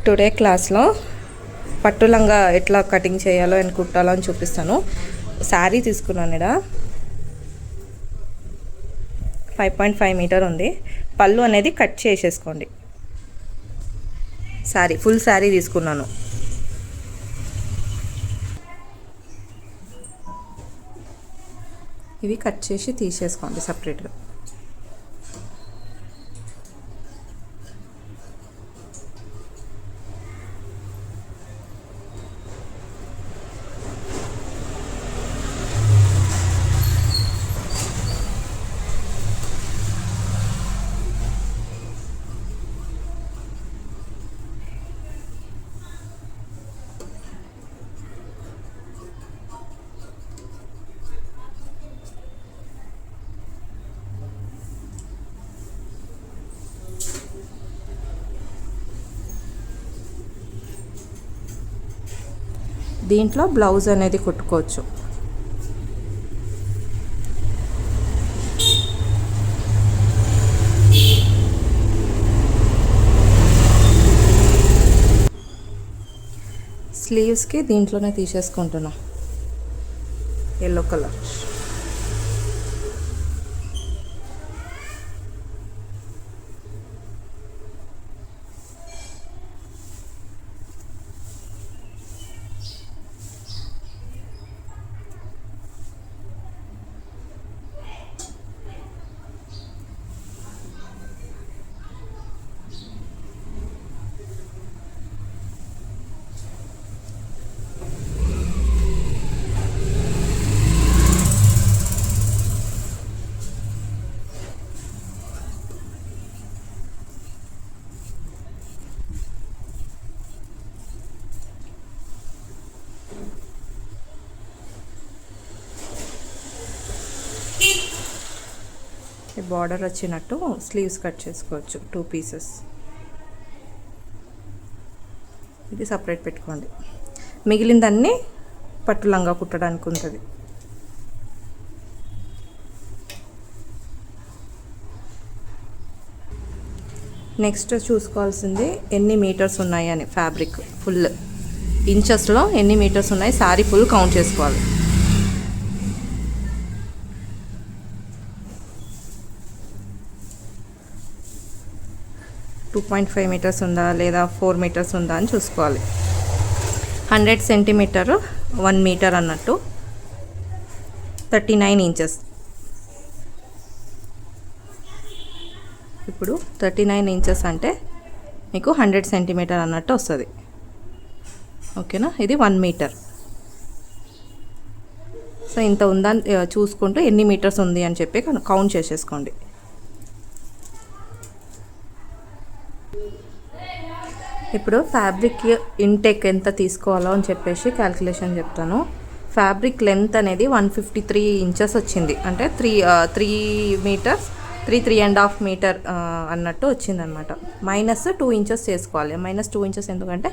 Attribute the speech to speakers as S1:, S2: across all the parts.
S1: Today క్లాస్లో పట్టు లంగా ఎట్లా కటింగ్ చేయాలో అండ్ కుట్టాలో అని చూపిస్తాను. శారీ తీసుకున్నాను. ఇక్కడ 5.5 మీటర్ ఉంది. పళ్ళు అనేది కట్ చేసేసుకోండి. శారీ ఫుల్ శారీ తీసుకున్నాను. ఇవి కట్ చేసి తీసేసుకోండి సపరేట్గా. దీంట్లో బ్లౌజ్ అనేది కుట్టుకోవచ్చు. స్లీవ్స్కి దీంట్లోనే తీసేసుకుంటున్నా. Yellow colour. బార్డర్ వచ్చినట్టు స్లీవ్స్ కట్ చేసుకోవచ్చు. 2 పీసెస్. ఇది సపరేట్ పెట్టుకోండి. మిగిలిందన్నీ పట్టు లంగా కుట్టడానికి ఉంటుంది. నెక్స్ట్ చూసుకోవాల్సింది ఎన్ని మీటర్స్ ఉన్నాయి అని. ఫ్యాబ్రిక్ ఫుల్ ఇంచెస్లో ఎన్ని మీటర్స్ ఉన్నాయి, శారీ ఫుల్ కౌంట్ చేసుకోవాలి. 2.5 మీటర్స్ ఉందా లేదా 4 మీటర్స్ ఉందా అని చూసుకోవాలి. 100 సెంటీమీటర్ 1 మీటర్ అన్నట్టు 39 ఇంచెస్. ఇప్పుడు 39 ఇంచెస్ అంటే మీకు 100 సెంటీమీటర్ అన్నట్టు వస్తుంది. ఓకేనా? ఇది 1 మీటర్. సో ఇంత ఉందని చూసుకుంటూ ఎన్ని మీటర్స్ ఉంది అని చెప్పి కౌంట్ చేసేసుకోండి. ఇప్పుడు ఫ్యాబ్రిక్ ఇంటేక్ ఎంత తీసుకోవాలో అని చెప్పేసి క్యాల్కులేషన్ చెప్తాను. ఫ్యాబ్రిక్ లెంత్ అనేది 153 ఇంచెస్ వచ్చింది. అంటే 3 మీటర్స్ 3.5 మీటర్ అన్నట్టు వచ్చిందనమాట. -2 ఇంచెస్ చేసుకోవాలి. -2 ఇంచెస్ ఎందుకంటే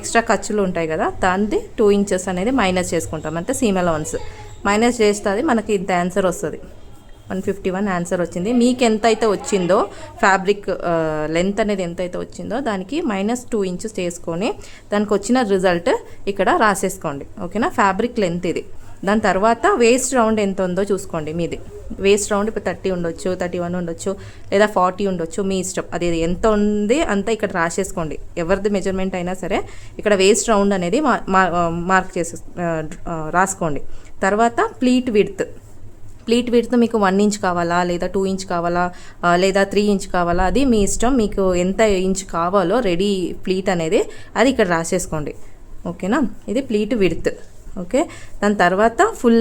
S1: ఎక్స్ట్రా ఖర్చులు ఉంటాయి కదా, దాన్ని 2 ఇంచెస్ అనేది మైనస్ చేసుకుంటాం. అంటే సీమ్ అలవెన్స్ మైనస్ చేస్తుంది, మనకి ఇంత ఆన్సర్ వస్తుంది. 151 ఆన్సర్ వచ్చింది. మీకు ఎంత అయితే వచ్చిందో ఫ్యాబ్రిక్ లెంత్ అనేది ఎంత అయితే వచ్చిందో దానికి -2 ఇంచెస్ చేసుకొని దానికి వచ్చిన రిజల్ట్ ఇక్కడ రాసేసుకోండి. ఓకేనా? ఫ్యాబ్రిక్ లెంత్ ఇది. దాని తర్వాత వేస్ట్ రౌండ్ ఎంత ఉందో చూసుకోండి. మీది వేస్ట్ రౌండ్ ఇప్పుడు 30 ఉండొచ్చు, 31 ఉండొచ్చు, లేదా 40 ఉండొచ్చు, మీ ఇష్టం. అది ఎంత ఉంది అంతా ఇక్కడ రాసేసుకోండి. ఎవరిది మెజర్మెంట్ అయినా సరే ఇక్కడ వేస్ట్ రౌండ్ అనేది మార్క్ చేసే రాసుకోండి. తర్వాత ప్లీట్ విడ్త్ మీకు 1 ఇంచ్ కావాలా, లేదా 2 ఇంచ్ కావాలా, లేదా 3 ఇంచ్ కావాలా, అది మీ ఇష్టం. మీకు ఎంత ఇంచ్ కావాలో రెడీ ప్లీట్ అనేది అది ఇక్కడ రాసేసుకోండి. ఓకేనా? ఇది ప్లీట్ విడ్త్. ఓకే. దాని తర్వాత ఫుల్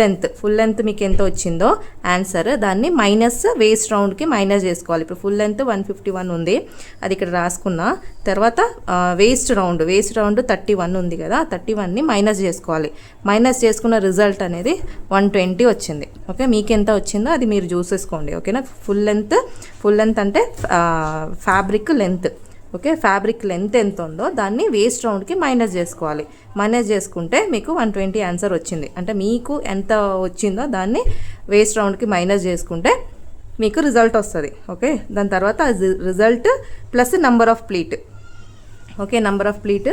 S1: లెంత్ మీకు ఎంత వచ్చిందో ఆన్సర్, దాన్ని మైనస్ వేస్ట్ రౌండ్కి మైనస్ చేసుకోవాలి. ఇప్పుడు ఫుల్ లెంత్ 151 ఉంది, అది ఇక్కడ రాసుకున్న తర్వాత వేస్ట్ రౌండ్ 31 ఉంది కదా, 31ని మైనస్ చేసుకోవాలి. మైనస్ చేసుకున్న రిజల్ట్ అనేది 120 వచ్చింది. ఓకే. మీకు ఎంత వచ్చిందో అది మీరు చూసేసుకోండి. ఓకేనా? ఫుల్ లెంత్ అంటే fabric length. Okay. Fabric length ఎంత ఉందో దాన్ని వేస్ట్ రౌండ్కి మైనస్ చేసుకోవాలి. మైనస్ చేసుకుంటే మీకు 120 ఆన్సర్ వచ్చింది. అంటే మీకు ఎంత వచ్చిందో దాన్ని వేస్ట్ రౌండ్కి మైనస్ చేసుకుంటే మీకు రిజల్ట్ వస్తుంది. ఓకే. దాని తర్వాత result plus number of pleat okay, number of pleat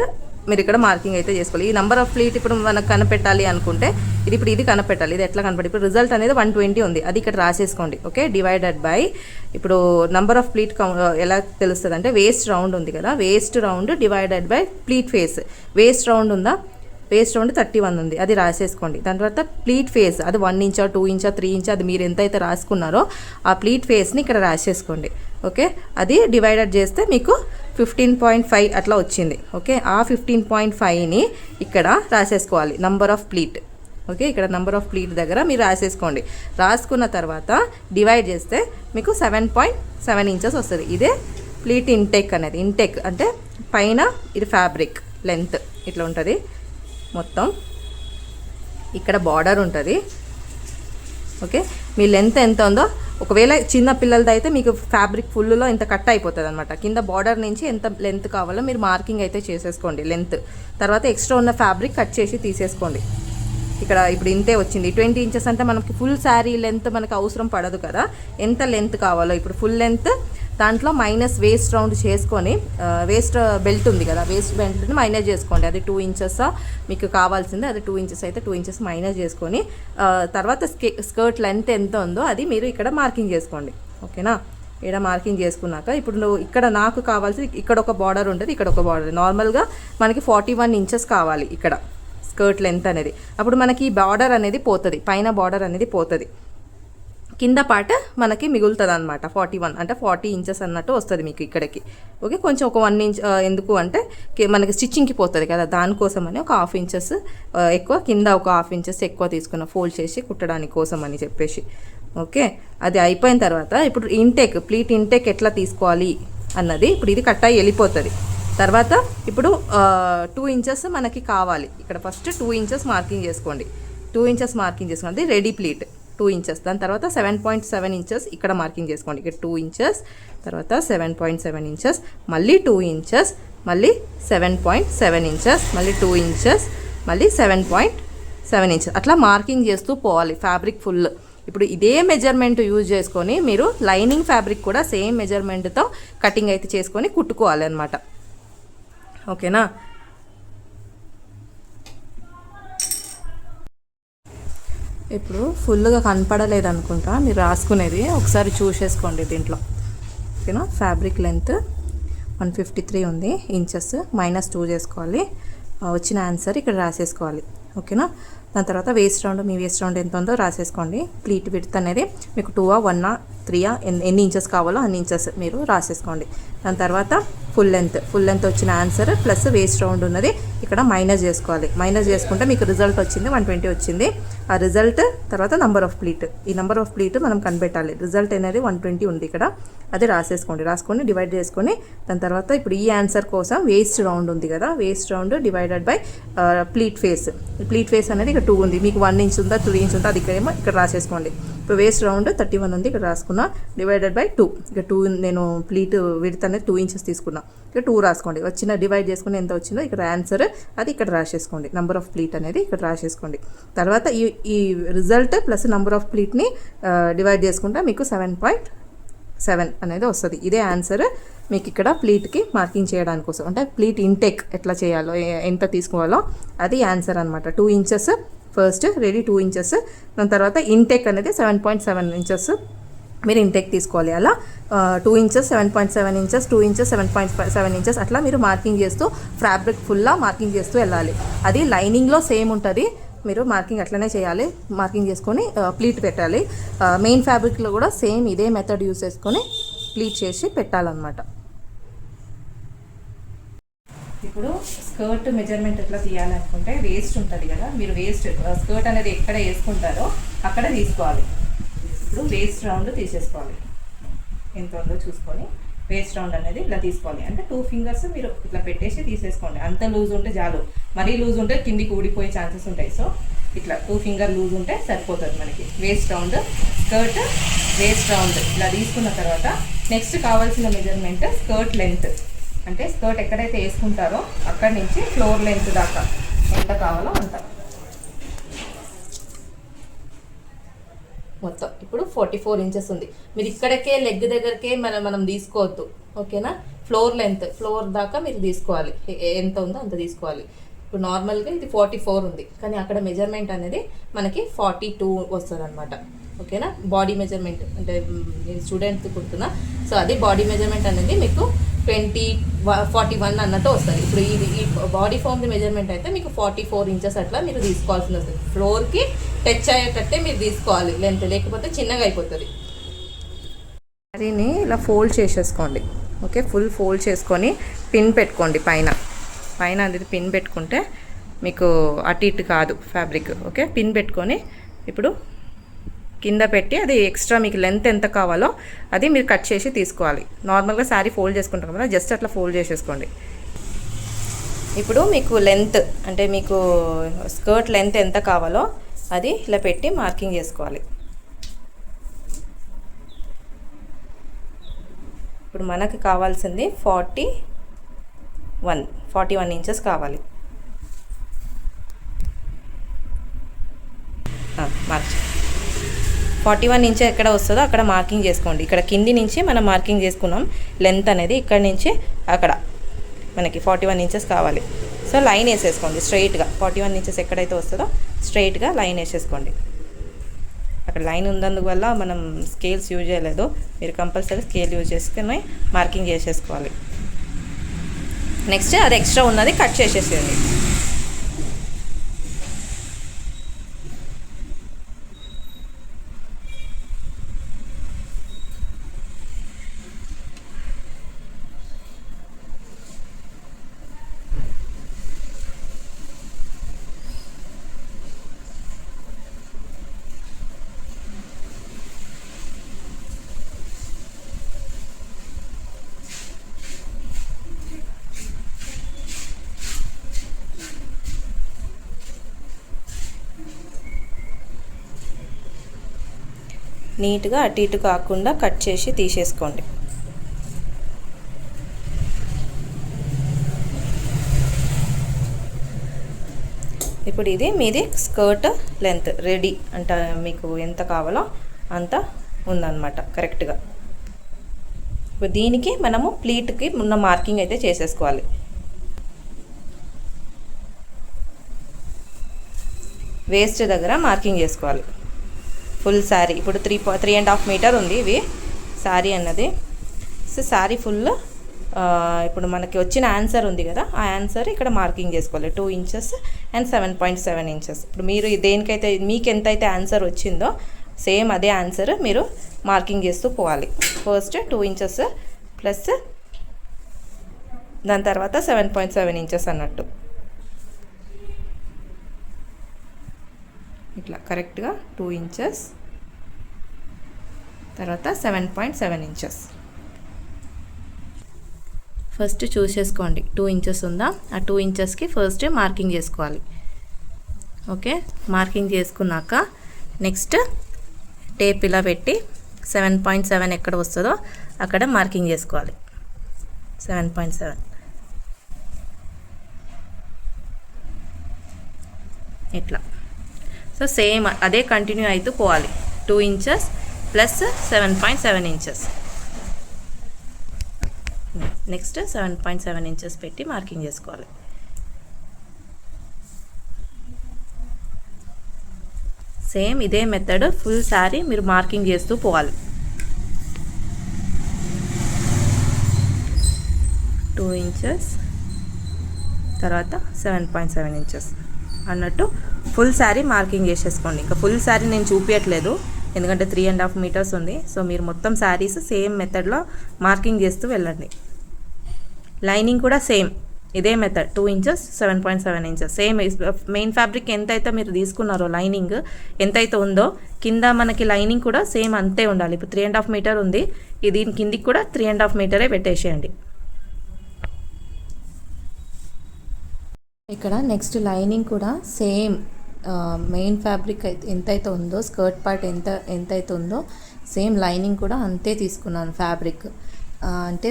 S1: మీరు ఇక్కడ మార్కింగ్ అయితే చేసుకోవాలి. ఈ నంబర్ ఆఫ్ ప్లీట్ ఇప్పుడు మనకు కనిపెట్టాలి అనుకుంటే ఇది కనిపెట్టాలి. ఇది ఎట్లా కనపెట్టాలి? ఇప్పుడు రిజల్ట్ అనేది 120 ఉంది, అది ఇక్కడ రాసేసుకోండి. ఓకే, డివైడెడ్ బై ఇప్పుడు నంబర్ ఆఫ్ ప్లీట్ ఎలా తెలుస్తుంది అంటే వేస్ట్ రౌండ్ ఉంది కదా, waist round divided by pleat face. Waist round ఉందా? వేస్ట్ రౌండ్ 31 ఉంది, అది రాసేసుకోండి. దాని తర్వాత ప్లీట్ ఫేస్ అది 1 ఇంచా 2 ఇంచా 3 ఇంచా అది మీరు ఎంతైతే రాసుకున్నారో ఆ ప్లీట్ ఫేస్ని ఇక్కడ రాసేసుకోండి. ఓకే, అది డివైడెడ్ చేస్తే మీకు 15.5 అట్లా వచ్చింది. ఓకే, ఆ 15.5ని ఇక్కడ రాసేసుకోవాలి నంబర్ ఆఫ్ ప్లీట్. ఓకే, ఇక్కడ నంబర్ ఆఫ్ ప్లీట్ దగ్గర మీరు రాసేసుకోండి. రాసుకున్న తర్వాత డివైడ్ చేస్తే మీకు 7.7 ఇంచెస్ వస్తుంది. ఇదే ప్లీట్ ఇంటెక్ అనేది. ఇంటెక్ అంటే పైన ఇది ఫ్యాబ్రిక్ లెంత్ ఇట్లా ఉంటుంది మొత్తం. ఇక్కడ బార్డర్ ఉంటుంది. ఓకే, మీ లెంత్ ఎంత ఉందో, ఒకవేళ చిన్న పిల్లలది అయితే మీకు ఫ్యాబ్రిక్ ఫుల్లో ఇంత కట్ అయిపోతుంది అనమాట. కింద బార్డర్ నుంచి ఎంత లెంత్ కావాలో మీరు మార్కింగ్ అయితే చేసేసుకోండి లెంత్. తర్వాత ఎక్స్ట్రా ఉన్న ఫ్యాబ్రిక్ కట్ చేసి తీసేసుకోండి. ఇక్కడ ఇప్పుడు ఇంతే వచ్చింది. 20 ఇంచెస్ అంటే మనకి ఫుల్ శారీ లెంత్ మనకు అవసరం పడదు కదా. ఎంత లెంత్ కావాలో ఇప్పుడు ఫుల్ లెంత్ దాంట్లో మైనస్ వేస్ట్ రౌండ్ చేసుకొని, వేస్ట్ బెల్ట్ ఉంది కదా, వేస్ట్ బెల్ట్ని మైనస్ చేసుకోండి. అది 2 ఇంచెస్ మీకు కావాల్సింది. అది 2 ఇంచెస్ అయితే 2 ఇంచెస్ మైనస్ చేసుకొని తర్వాత స్కర్ట్ లెంత్ ఎంత ఉందో అది మీరు ఇక్కడ మార్కింగ్ చేసుకోండి. ఓకేనా, ఇక్కడ మార్కింగ్ చేసుకున్నాక ఇప్పుడు నువ్వు ఇక్కడ నాకు కావాల్సింది ఇక్కడ ఒక బార్డర్ ఉంటుంది, ఇక్కడ ఒక బార్డర్. నార్మల్గా మనకి 41 ఇంచెస్ కావాలి ఇక్కడ స్కర్ట్ లెంత్ అనేది. అప్పుడు మనకి ఈ బార్డర్ అనేది పోతుంది, పైన బార్డర్ అనేది పోతుంది, కింద పార్ట్ మనకి మిగులుతుంది అనమాట. 41 అంటే 40 ఇంచెస్ అన్నట్టు వస్తుంది మీకు ఇక్కడికి. ఓకే, కొంచెం ఒక 1 ఇంచ్ ఎందుకు అంటే మనకి స్టిచ్చింగ్కి పోతుంది కదా, దానికోసం అని ఒక 1/2 ఇంచెస్ ఎక్కువ, కింద ఒక 1/2 ఇంచెస్ ఎక్కువ తీసుకున్న ఫోల్డ్ చేసి కుట్టడానికి కోసం అని చెప్పేసి. ఓకే, అది అయిపోయిన తర్వాత ఇప్పుడు ఇంటెక్ ప్లీట్ ఇంటెక్ ఎట్లా తీసుకోవాలి అన్నది ఇప్పుడు ఇది కట్ అయ్యి వెళ్ళిపోతుంది. తర్వాత ఇప్పుడు 2 ఇంచెస్ మనకి కావాలి. ఇక్కడ ఫస్ట్ 2 ఇంచెస్ మార్కింగ్ చేసుకోండి. 2 ఇంచెస్ మార్కింగ్ చేసుకోండి, అది రెడీ ప్లీట్ 2 ఇంచెస్. దాని తర్వాత 7.7 ఇంచెస్ ఇక్కడ మార్కింగ్ చేసుకోండి. ఇక్కడ 2 ఇంచెస్, తర్వాత 7.7 ఇంచెస్, మళ్ళీ 2 ఇంచెస్, మళ్ళీ 7.7 ఇంచెస్, మళ్ళీ 2 ఇంచెస్, మళ్ళీ 7.7 ఇంచెస్ అట్లా మార్కింగ్ చేస్తూ పోవాలి ఫ్యాబ్రిక్ ఫుల్. ఇప్పుడు ఇదే మెజర్మెంట్ యూజ్ చేసుకొని మీరు లైనింగ్ ఫ్యాబ్రిక్ కూడా సేమ్ మెజర్మెంట్తో కటింగ్ అయితే చేసుకొని కుట్టుకోవాలి అనమాట. ఓకేనా, ఇప్పుడు ఫుల్గా కనపడలేదు అనుకుంటా, మీరు రాసుకునేది ఒకసారి చూసేసుకోండి దీంట్లో. ఓకేనా, ఫ్యాబ్రిక్ లెంత్ 153 ఉంది ఇంచెస్, -2 చేసుకోవాలి. వచ్చిన ఆన్సర్ ఇక్కడ రాసేసుకోవాలి. ఓకేనా, దాని తర్వాత వేస్ట్ రౌండ్, మీ వేస్ట్ రౌండ్ ఎంత ఉందో రాసేసుకోండి. ప్లీట్ విడ్త్ అనేది మీకు 2 1 3 ఎన్ని ఇంచెస్ కావాలో అన్ని ఇంచెస్ మీరు రాసేసుకోండి. దాని తర్వాత ఫుల్ లెంత్ వచ్చిన ఆన్సర్ ప్లస్ వేస్ట్ రౌండ్ ఉన్నది ఇక్కడ మైనస్ చేసుకోవాలి. మైనస్ చేసుకుంటే మీకు రిజల్ట్ వచ్చింది 120 వచ్చింది. ఆ రిజల్ట్ తర్వాత నంబర్ ఆఫ్ ప్లీట్, ఈ నంబర్ ఆఫ్ ప్లీట్ మనం కనిపెట్టాలి. రిజల్ట్ అనేది 120 ఉంది ఇక్కడ, అది రాసుకొని డివైడ్ చేసుకొని దాని తర్వాత ఇప్పుడు ఈ ఆన్సర్ కోసం వేస్ట్ రౌండ్ ఉంది కదా, waist round divided by pleat face. Pleat face అనేది ఇక్కడ 2 ఉంది, మీకు 1 ఇంచ్ ఉందా 3 ఇంచ్ ఉందా అది ఇక్కడ రాసేసుకోండి. ఇప్పుడు వేస్ట్ రౌండ్ 31 ఉంది, ఇక్కడ రాసుకున్నా, డివైడెడ్ బై 2. ఇక 2 నేను ప్లీట్ విడ్త్ అనేది 2 ఇంచెస్ తీసుకున్నా, ఇక్కడ 2 రాసుకోండి. వచ్చిన డివైడ్ చేసుకుని ఎంత వచ్చిందో ఇక్కడ ఆన్సర్ అది ఇక్కడ రాసేసుకోండి. నంబర్ ఆఫ్ ప్లీట్ అనేది ఇక్కడ రాసేసుకోండి. తర్వాత ఈ రిజల్ట్ ప్లస్ నంబర్ ఆఫ్ ప్లీట్ని డివైడ్ చేసుకుంటే మీకు 7.7 అనేది వస్తుంది. ఇదే ఆన్సర్ మీకు ఇక్కడ ప్లీట్కి మార్కింగ్ చేయడానికి కోసం, అంటే ప్లీట్ ఇంటెక్ ఎట్లా చేయాలో ఎంత తీసుకోవాలో అది ఆన్సర్ అనమాట. 2 ఇంచెస్ ఫస్ట్ రెడీ 2 ఇంచెస్, దాని తర్వాత ఇంటెక్ అనేది 7.7 ఇంచెస్ మీరు ఇంటెక్ తీసుకోవాలి. అలా 2 ఇంచెస్ 7.7 ఇంచెస్, 2 ఇంచెస్ 7.7 ఇంచెస్ అట్లా మీరు మార్కింగ్ చేస్తూ ఫ్యాబ్రిక్ ఫుల్లా మార్కింగ్ చేస్తూ వెళ్ళాలి. అది లైనింగ్లో సేమ్ ఉంటుంది, మీరు మార్కింగ్ అట్లనే చేయాలి. మార్కింగ్ చేసుకొని ప్లీట్ పెట్టాలి. మెయిన్ ఫ్యాబ్రిక్లో కూడా సేమ్ ఇదే మెథడ్ యూస్ చేసుకొని ప్లీట్ చేసి పెట్టాలన్నమాట. ఇప్పుడు స్కర్ట్ మెజర్మెంట్ ఎట్లా తీయాలనుకుంటే వేస్ట్ ఉంటుంది కదా, మీరు వేస్ట్ స్కర్ట్ అనేది ఎక్కడ వేసుకుంటారో అక్కడ తీసుకోవాలి. ఇప్పుడు వేస్ట్ రౌండ్ తీసేసుకోవాలి, ఎంత ఉందో చూసుకొని వేస్ట్ రౌండ్ అనేది ఇట్లా తీసుకోవాలి. అంటే 2 ఫింగర్స్ మీరు ఇట్లా పెట్టేసి తీసేసుకోండి. అంత లూజ్ ఉంటే చాలు, మరీ లూజ్ ఉంటే కిందికి ఊడిపోయే ఛాన్సెస్ ఉంటాయి. సో ఇట్లా 2 ఫింగర్ లూజ్ ఉంటే సరిపోతుంది మనకి. Waist round skirt waist round ఇలా తీసుకున్న తర్వాత నెక్స్ట్ కావాల్సిన మెజర్మెంట్ స్కర్ట్ లెంత్, అంటే స్కర్ట్ ఎక్కడైతే వేసుకుంటారో అక్కడి నుంచి ఫ్లోర్ లెంత్ దాకా ఎంత కావాలో అంత మొత్తం. ఇప్పుడు 44 ఇంచెస్ ఉంది. మీరు ఇక్కడికే లెగ్ దగ్గరకే మనం తీసుకోవద్దు. ఓకేనా. ఫ్లోర్ దాకా మీరు తీసుకోవాలి, ఎంత ఉందో అంత తీసుకోవాలి. ఇప్పుడు నార్మల్గా ఇది 44 ఉంది, కానీ అక్కడ మెజర్మెంట్ అనేది మనకి 42 వస్తుంది అనమాట. ఓకేనా. బాడీ మెజర్మెంట్ అంటే నేను స్టూడెంట్స్ కుడుతున్నా, సో అది బాడీ మెజర్మెంట్ అనేది మీకు 41 అన్నట్టు వస్తుంది. ఇప్పుడు ఈ బాడీ ఫామ్ది మెజర్మెంట్ అయితే మీకు 44 ఇంచెస్ అట్లా మీరు తీసుకోవాల్సి వస్తుంది. ఫ్లోర్కి టచ్ అయ్యేటట్టే మీరు తీసుకోవాలి లెంత్, లేకపోతే చిన్నగా అయిపోతుంది. శారీని ఇలా ఫోల్డ్ చేసేసుకోండి. ఓకే, ఫుల్ ఫోల్డ్ చేసుకొని పిన్ పెట్టుకోండి పైన అనేది పిన్ పెట్టుకుంటే మీకు అటు ఇటు కాదు ఫ్యాబ్రిక్. ఓకే, పిన్ పెట్టుకొని ఇప్పుడు కింద పెట్టి అది ఎక్స్ట్రా మీకు లెంత్ ఎంత కావాలో అది మీరు కట్ చేసి తీసుకోవాలి. నార్మల్గా శారీ ఫోల్డ్ చేసుకుంటాం కదా, జస్ట్ అట్లా ఫోల్డ్ చేసేసుకోండి. ఇప్పుడు మీకు లెంత్ అంటే మీకు స్కర్ట్ లెంత్ ఎంత కావాలో అది ఇలా పెట్టి మార్కింగ్ చేసుకోవాలి. ఇప్పుడు మనకు కావాల్సింది 41 ఇంచెస్ కావాలి. మార్చి 41 ఇంచెస్ ఎక్కడ వస్తుందో అక్కడ మార్కింగ్ చేసుకోండి. ఇక్కడ కింది నుంచి మనం మార్కింగ్ చేసుకున్నాం లెంత్ అనేది, ఇక్కడ నుంచి అక్కడ మనకి 41 ఇంచెస్ కావాలి. సో లైన్ వేసేసుకోండి స్ట్రైట్గా. 41 ఇంచెస్ ఎక్కడైతే వస్తుందో స్ట్రైట్గా లైన్ వేసేసుకోండి. అక్కడ లైన్ ఉన్నందువల్ల మనం స్కేల్స్ యూజ్ చేయలేదు, మీరు కంపల్సరీ స్కేల్ యూజ్ చేసుకుని మార్కింగ్ చేసేసుకోవాలి. నెక్స్ట్ అది ఎక్స్ట్రా ఉన్నది కట్ చేసేసేయండి. నీట్గా అటు ఇటు కాకుండా కట్ చేసి తీసేసుకోండి. ఇప్పుడు ఇది మీది స్కర్ట్ లెంత్ రెడీ అంటే మీకు ఎంత కావాలో అంత ఉందన్నమాట కరెక్ట్గా. ఇప్పుడు దీనికి మనము ప్లీట్కి ఉన్న మార్కింగ్ అయితే చేసేసుకోవాలి. వేస్ట్ దగ్గర మార్కింగ్ చేసుకోవాలి. ఫుల్ శారీ ఇప్పుడు 3.5 మీటర్ ఉంది ఇవి శారీ అన్నది. సో శారీ ఫుల్ ఇప్పుడు మనకి వచ్చిన ఆన్సర్ ఉంది కదా, ఆ ఆన్సర్ ఇక్కడ మార్కింగ్ చేసుకోవాలి. 2 ఇంచెస్ అండ్ 7.7 ఇంచెస్. ఇప్పుడు మీరు దేనికైతే మీకు ఎంతైతే ఆన్సర్ వచ్చిందో సేమ్ అదే ఆన్సర్ మీరు మార్కింగ్ చేస్తూ పోవాలి. ఫస్ట్ 2 ఇంచెస్ ప్లస్ దాని తర్వాత 7.7 ఇంచెస్ అన్నట్టు ఇట్లా కరెక్ట్గా 2 ఇంచెస్ తర్వాత 7.7 ఇంచెస్. ఫస్ట్ చూసేసుకోండి 2 ఇంచెస్ ఉందా, ఆ 2 ఇంచెస్కి ఫస్ట్ మార్కింగ్ చేసుకోవాలి. ఓకే, మార్కింగ్ చేసుకున్నాక నెక్స్ట్ టేప్ ఇలా పెట్టి 7.7 ఎక్కడ వస్తుందో అక్కడ మార్కింగ్ చేసుకోవాలి. 7.7 ఇట్లా. సో సేమ్ అదే కంటిన్యూ అవుతూ పోవాలి. 2 inches plus 7.7 inches. Next 7.7 inches పెట్టి మార్కింగ్ చేసుకోవాలి. సేమ్ ఇదే మెథడ్ ఫుల్ శారీ మీరు మార్కింగ్ చేస్తూ పోవాలి. 2 ఇంచెస్ తర్వాత 7.7 ఇంచెస్ అన్నట్టు ఫుల్ శారీ మార్కింగ్ చేసేసుకోండి. ఇంకా ఫుల్ శారీ నేను చూపించట్లేదు ఎందుకంటే 3.5 మీటర్స్ ఉంది. సో మీరు మొత్తం శారీస్ సేమ్ మెథడ్లో మార్కింగ్ చేస్తూ వెళ్ళండి. లైనింగ్ కూడా సేమ్ ఇదే method 2 inches 7.7 inches same. Main fabric ఎంతైతే మీరు తీసుకున్నారో లైనింగ్ ఎంతైతే ఉందో కింద మనకి లైనింగ్ కూడా సేమ్ అంతే ఉండాలి. ఇప్పుడు 3.5 మీటర్ ఉంది, దీని కిందికి కూడా 3.5 మీటరే పెట్టేసేయండి. ఇక్కడ నెక్స్ట్ లైనింగ్ కూడా సేమ్ మెయిన్ ఫ్యాబ్రిక్ ఎంతైతే ఉందో స్కర్ట్ పార్ట్ ఎంతైతే ఉందో సేమ్ లైనింగ్ కూడా అంతే తీసుకున్నాను ఫ్యాబ్రిక్. అంటే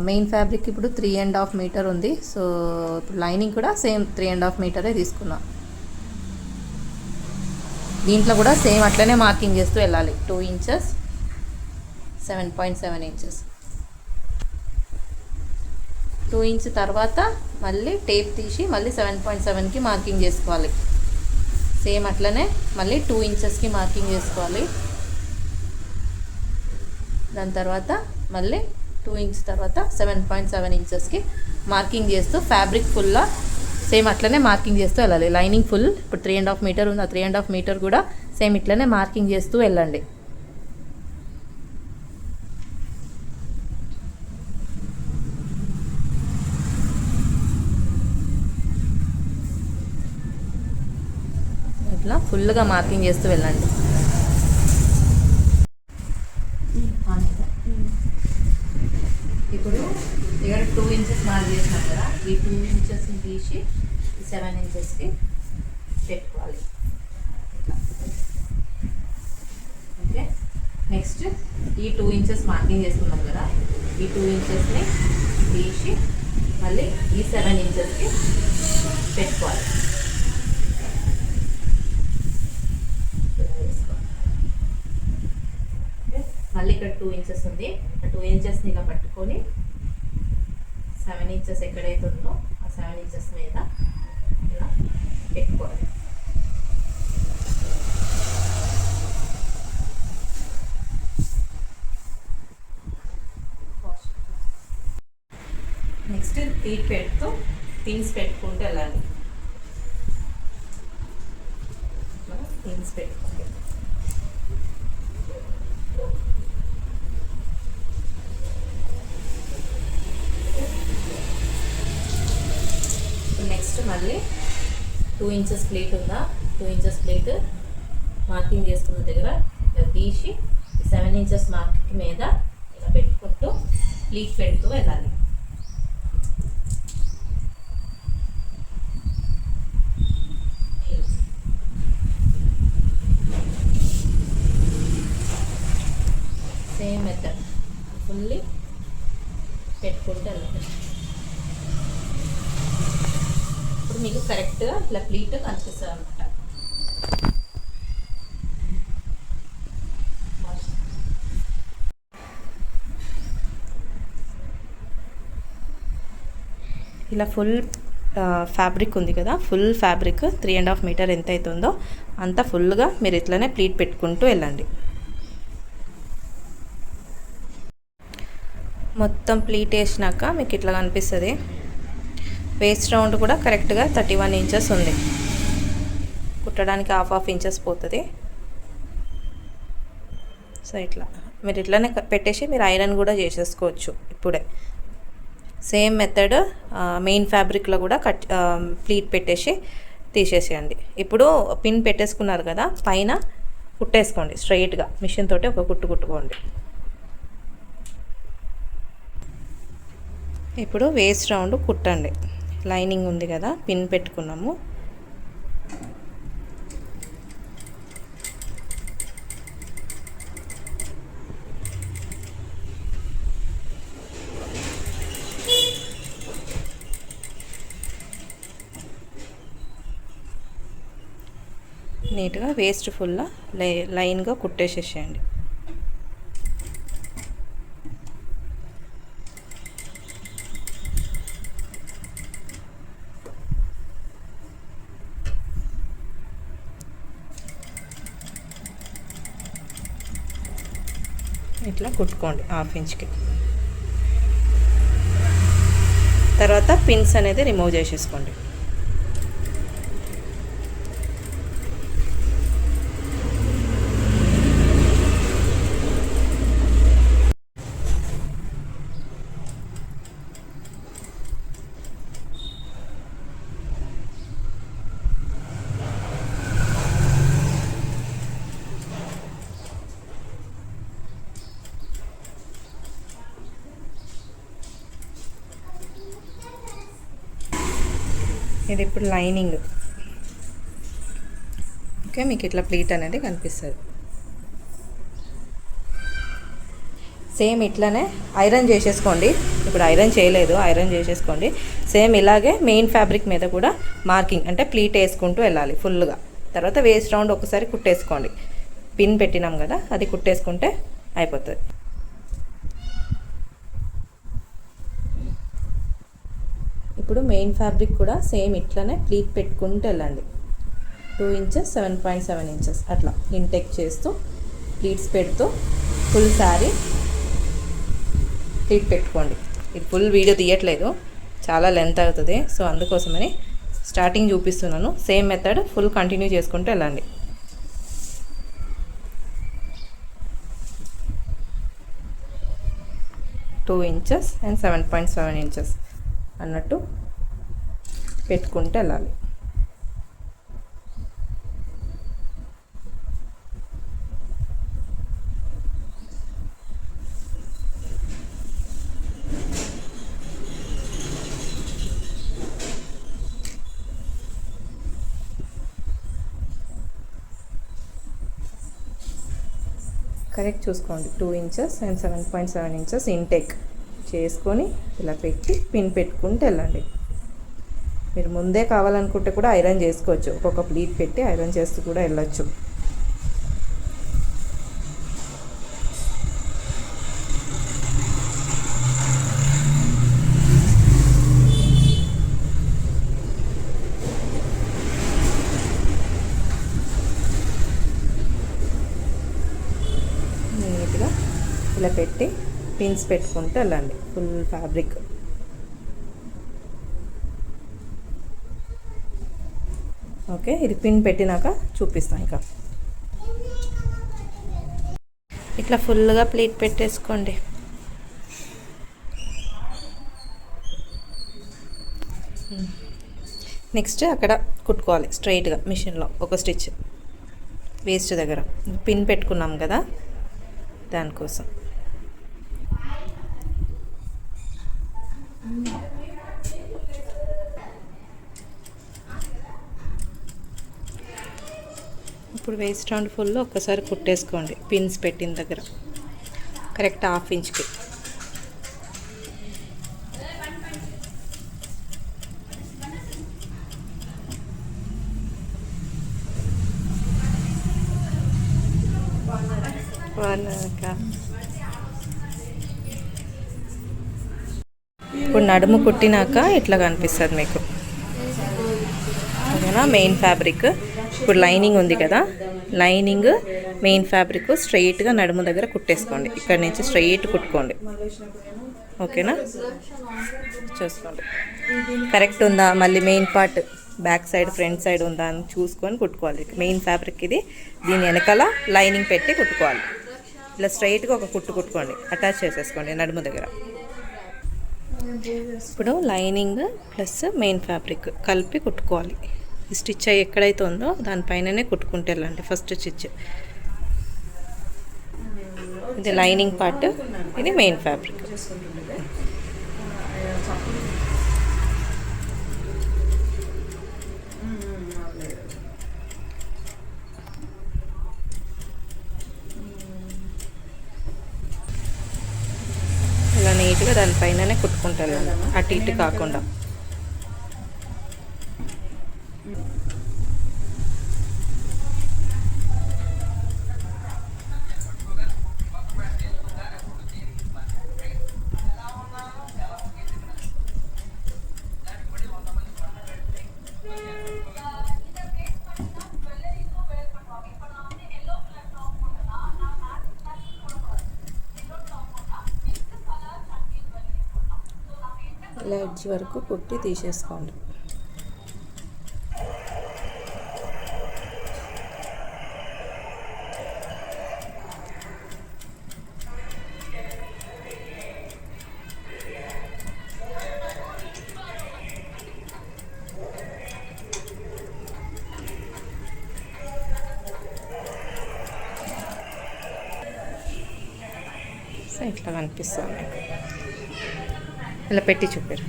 S1: మెయిన్ ఫ్యాబ్రిక్ ఇప్పుడు 3.5 మీటర్ ఉంది. సో ఇప్పుడు లైనింగ్ కూడా సేమ్ 3.5 మీటరే తీసుకున్నా. దీంట్లో కూడా సేమ్ అట్లనే మార్కింగ్ చేస్తూ వెళ్ళాలి. 2 ఇంచెస్ 7.7 ఇంచెస్. 2 ఇంచ్ తర్వాత మళ్ళీ టేప్ తీసి మళ్ళీ 7.7కి మార్కింగ్ చేసుకోవాలి. సేమ్ అట్లనే మళ్ళీ 2 ఇంచెస్కి మార్కింగ్ చేసుకోవాలి. దాని తర్వాత మళ్ళీ 2 ఇంచ్ తర్వాత 7.7 ఇంచెస్కి మార్కింగ్ చేస్తూ ఫ్యాబ్రిక్ ఫుల్లా సేమ్ అట్లనే మార్కింగ్ చేస్తూ వెళ్ళాలి. లైనింగ్ ఫుల్ ఇప్పుడు 3.5 మీటర్ ఉంది, ఆ 3.5 మీటర్ కూడా సేమ్ ఇట్లనే మార్కింగ్ చేస్తూ వెళ్ళండి. ఇట్లా ఫుల్గా మార్కింగ్ చేస్తూ వెళ్ళండి. ఇప్పుడు ఇక్కడ 2 ఇంచెస్ మార్క్ చేసినాం కదా, ఈ 2 ఇంచెస్ని తీసి 7 ఇంచెస్కి పెట్టుకోవాలి. ఓకే, నెక్స్ట్ ఈ 2 ఇంచెస్ మార్కింగ్ చేసుకున్నాం కదా, ఈ 2 ఇంచెస్ని తీసి మళ్ళీ ఈ 7 ఇంచెస్కి పెట్టుకోవాలి. మళ్ళీ ఇక్కడ 2 ఇంచెస్ ఉంది, ఆ 2 ఇంచెస్ని ఇలా పట్టుకొని 7 ఇంచెస్ ఎక్కడైతే ఉందో ఆ 7 ఇంచెస్ మీద ఇలా పెట్టుకోవాలి. నెక్స్ట్ ప్లీట్ పెడుతూ పిన్స్ పెట్టుకుంటూ వెళ్ళాలి. పిన్స్ పెట్టుకుంటే నెక్స్ట్ మళ్ళీ 2 ఇంచెస్ ప్లేట్ ఉందా, 2 ఇంచెస్ ప్లేట్ మార్కింగ్ చేసుకున్న దగ్గర ఇలా తీసి 7 ఇంచెస్ మార్కింగ్ మీద ఇలా పెట్టుకుంటూ ప్లీట్ పెడుతూ వెళ్ళాలి. సేమ్ మెథడ్ ఫుల్లీ పెట్టుకుంటూ వెళ్ళాలి. ఇప్పుడు మీకు కరెక్ట్గా ఇట్లా ప్లీట్ కనిపిస్తుంది అనమాట. ఇలా ఫుల్ ఫ్యాబ్రిక్ ఉంది కదా, ఫుల్ ఫ్యాబ్రిక్ 3.5 మీటర్ ఎంత అవుతుందో అంత ఫుల్గా మీరు ఇట్లనే ప్లీట్ పెట్టుకుంటూ వెళ్ళండి. మొత్తం ప్లీట్ వేసినాక మీకు ఇట్లా కనిపిస్తుంది. వేస్ట్ రౌండ్ కూడా కరెక్ట్గా 31 ఇంచెస్ ఉంది. కుట్టడానికి హాఫ్ ఇంచెస్ పోతుంది. సో ఇట్లా మీరు ఇట్లానే పెట్టేసి మీరు ఐరన్ కూడా చేసేసుకోవచ్చు ఇప్పుడే. సేమ్ మెథడ్ మెయిన్ ఫ్యాబ్రిక్లో కూడా ప్లీట్ పెట్టేసి తీసేసేయండి. ఇప్పుడు పిన్ పెట్టేసుకున్నారు కదా, పైన కుట్టేసుకోండి స్ట్రైట్గా. మిషన్ తోటి ఒక కుట్టు కుట్టుకోండి. ఇప్పుడు వేస్ట్ రౌండ్ కుట్టండి. లైనింగ్ ఉంది కదా, పిన్ పెట్టుకున్నాము. నీట్గా వేస్ట్ ఫుల్లా లైన్గా కుట్టేసేసేయండి. ఇట్లా కుట్టుకోండి హాఫ్ ఇంచ్కి. తర్వాత పిన్స్ అనేది రిమూవ్ చేసేసుకోండి. ఇది ఇప్పుడు లైనింగ్. ఓకే, మీకు ఇట్లా ప్లీట్ అనేది కనిపిస్తుంది. సేమ్ ఇట్లానే ఐరన్ చేసేసుకోండి. ఇప్పుడు ఐరన్ చేయలేదు, ఐరన్ చేసేసుకోండి. సేమ్ ఇలాగే మెయిన్ ఫ్యాబ్రిక్ మీద కూడా మార్కింగ్ అంటే ప్లీట్ వేసుకుంటూ వెళ్ళాలి ఫుల్గా. తర్వాత వేస్ట్ రౌండ్ ఒకసారి కుట్టేసుకోండి. పిన్ పెట్టినాం కదా, అది కుట్టేసుకుంటే అయిపోతుంది. ఇప్పుడు మెయిన్ ఫ్యాబ్రిక్ కూడా సేమ్ ఇట్లానే ప్లీట్ పెట్టుకుంటూ వెళ్ళండి. 2 ఇంచెస్ 7.7 ఇంచెస్ అట్లా ఇంటెక్ చేస్తూ ప్లీట్స్ పెడుతూ ఫుల్ శారీ ప్లీట్ పెట్టుకోండి. ఇది ఫుల్ వీడియో తీయట్లేదు, చాలా లెంత్ అవుతుంది, సో అందుకోసమని స్టార్టింగ్ చూపిస్తున్నాను. సేమ్ మెథడ్ ఫుల్ కంటిన్యూ చేసుకుంటూ వెళ్ళండి. టూ ఇంచెస్ అండ్ 7.7 ఇంచెస్ అన్నట్టు పెట్టుకుంటూ వెళ్ళాలి. కరెక్ట్ చూసుకోండి. 2 ఇంచెస్ అండ్ 7.7 ఇంచెస్ ఇంటేక్ చేసుకొని ఇలా పెట్టి పిన్ పెట్టుకుంటూ వెళ్ళండి. మీరు ముందే కావాలనుకుంటే కూడా ఐరన్ చేసుకోవచ్చు, ఒక్కొక్క ప్లీట్ పెట్టి ఐరన్ చేస్తూ కూడా వెళ్ళొచ్చు. నీట్గా ఇలా పెట్టి పిన్స్ పెట్టుకుంటూ వెళ్ళండి ఫుల్ ఫ్యాబ్రిక్. ఓకే, ఇది పిన్ పెట్టినాక చూపిస్తాను. ఇంకా ఇట్లా ఫుల్గా ప్లీట్ పెట్టేసుకోండి. నెక్స్ట్ అక్కడ కుట్టుకోవాలి స్ట్రైట్గా మిషన్లో ఒక స్టిచ్ వేస్ట్ దగ్గర పిన్ పెట్టుకున్నాం కదా, దానికోసం. ఇప్పుడు వేస్ట్ రౌండ్ ఫుల్ ఒక్కసారి కుట్టేసుకోండి పిన్స్ పెట్టిన దగ్గర కరెక్ట్ 1/2 ఇంచ్కి. ఇప్పుడు నడుము కుట్టినాక ఇట్లా కనిపిస్తుంది మీకు, ఓకేనా? మెయిన్ ఫ్యాబ్రిక్ ఇప్పుడు లైనింగ్ ఉంది కదా, లైనింగ్ మెయిన్ ఫ్యాబ్రిక్ స్ట్రైట్గా నడుము దగ్గర కుట్టేసుకోండి. ఇక్కడ నుంచి స్ట్రైట్ కుట్టుకోండి, ఓకేనా? చూసుకోండి కరెక్ట్ ఉందా, మళ్ళీ main part back side front side ఉందా అని చూసుకొని కుట్టుకోవాలి. మెయిన్ ఫ్యాబ్రిక్ ఇది, దీని వెనకాల లైనింగ్ పెట్టి కుట్టుకోవాలి. ఇలా స్ట్రైట్గా ఒక కుట్టుకోండి, అటాచ్ చేసేసుకోండి నడుము దగ్గర. ఇప్పుడు లైనింగ్ ప్లస్ మెయిన్ ఫ్యాబ్రిక్ కలిపి కుట్టుకోవాలి. ఈ స్టిచ్ అయ్యి ఎక్కడైతే ఉందో దానిపైననే కుట్టుకుంటే వెళ్ళండి. ఫస్ట్ స్టిచ్ ఇది లైనింగ్ పార్ట్, ఇది మెయిన్ ఫ్యాబ్రిక్. ఇలా నీట్గా దానిపైననే కుట్టుకుంటూ వెళ్ళండి, అటు ఇటు కాకుండా. ఇలా ఎడ్జ్ వరకు కుట్టి తీసేసుకోండి. సో ఇట్లా కనిపిస్తుంది మీకు, ఇలా పెట్టి చూపారు.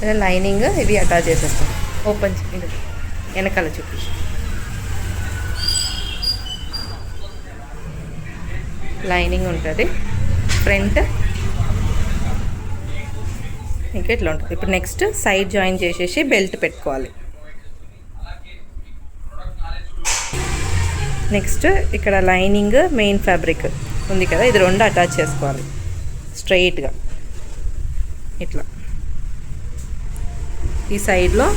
S1: ఇలా లైనింగ్ ఇవి అటాచ్ చేసేస్తాం. ఓపెన్ ఇది వెనకాల చూపించి లైనింగ్ ఉంటుంది, ఫ్రంట్ ఇంకా ఇట్లా ఉంటుంది. ఇప్పుడు నెక్స్ట్ సైడ్ జాయిన్ చేసేసి బెల్ట్ పెట్టుకోవాలి. నెక్స్ట్ ఇక్కడ లైనింగ్ మెయిన్ ఫ్యాబ్రిక్ ఉంది కదా, ఇది రెండు అటాచ్ చేసుకోవాలి స్ట్రైట్గా ఇట్లా. ఈ సైడ్లో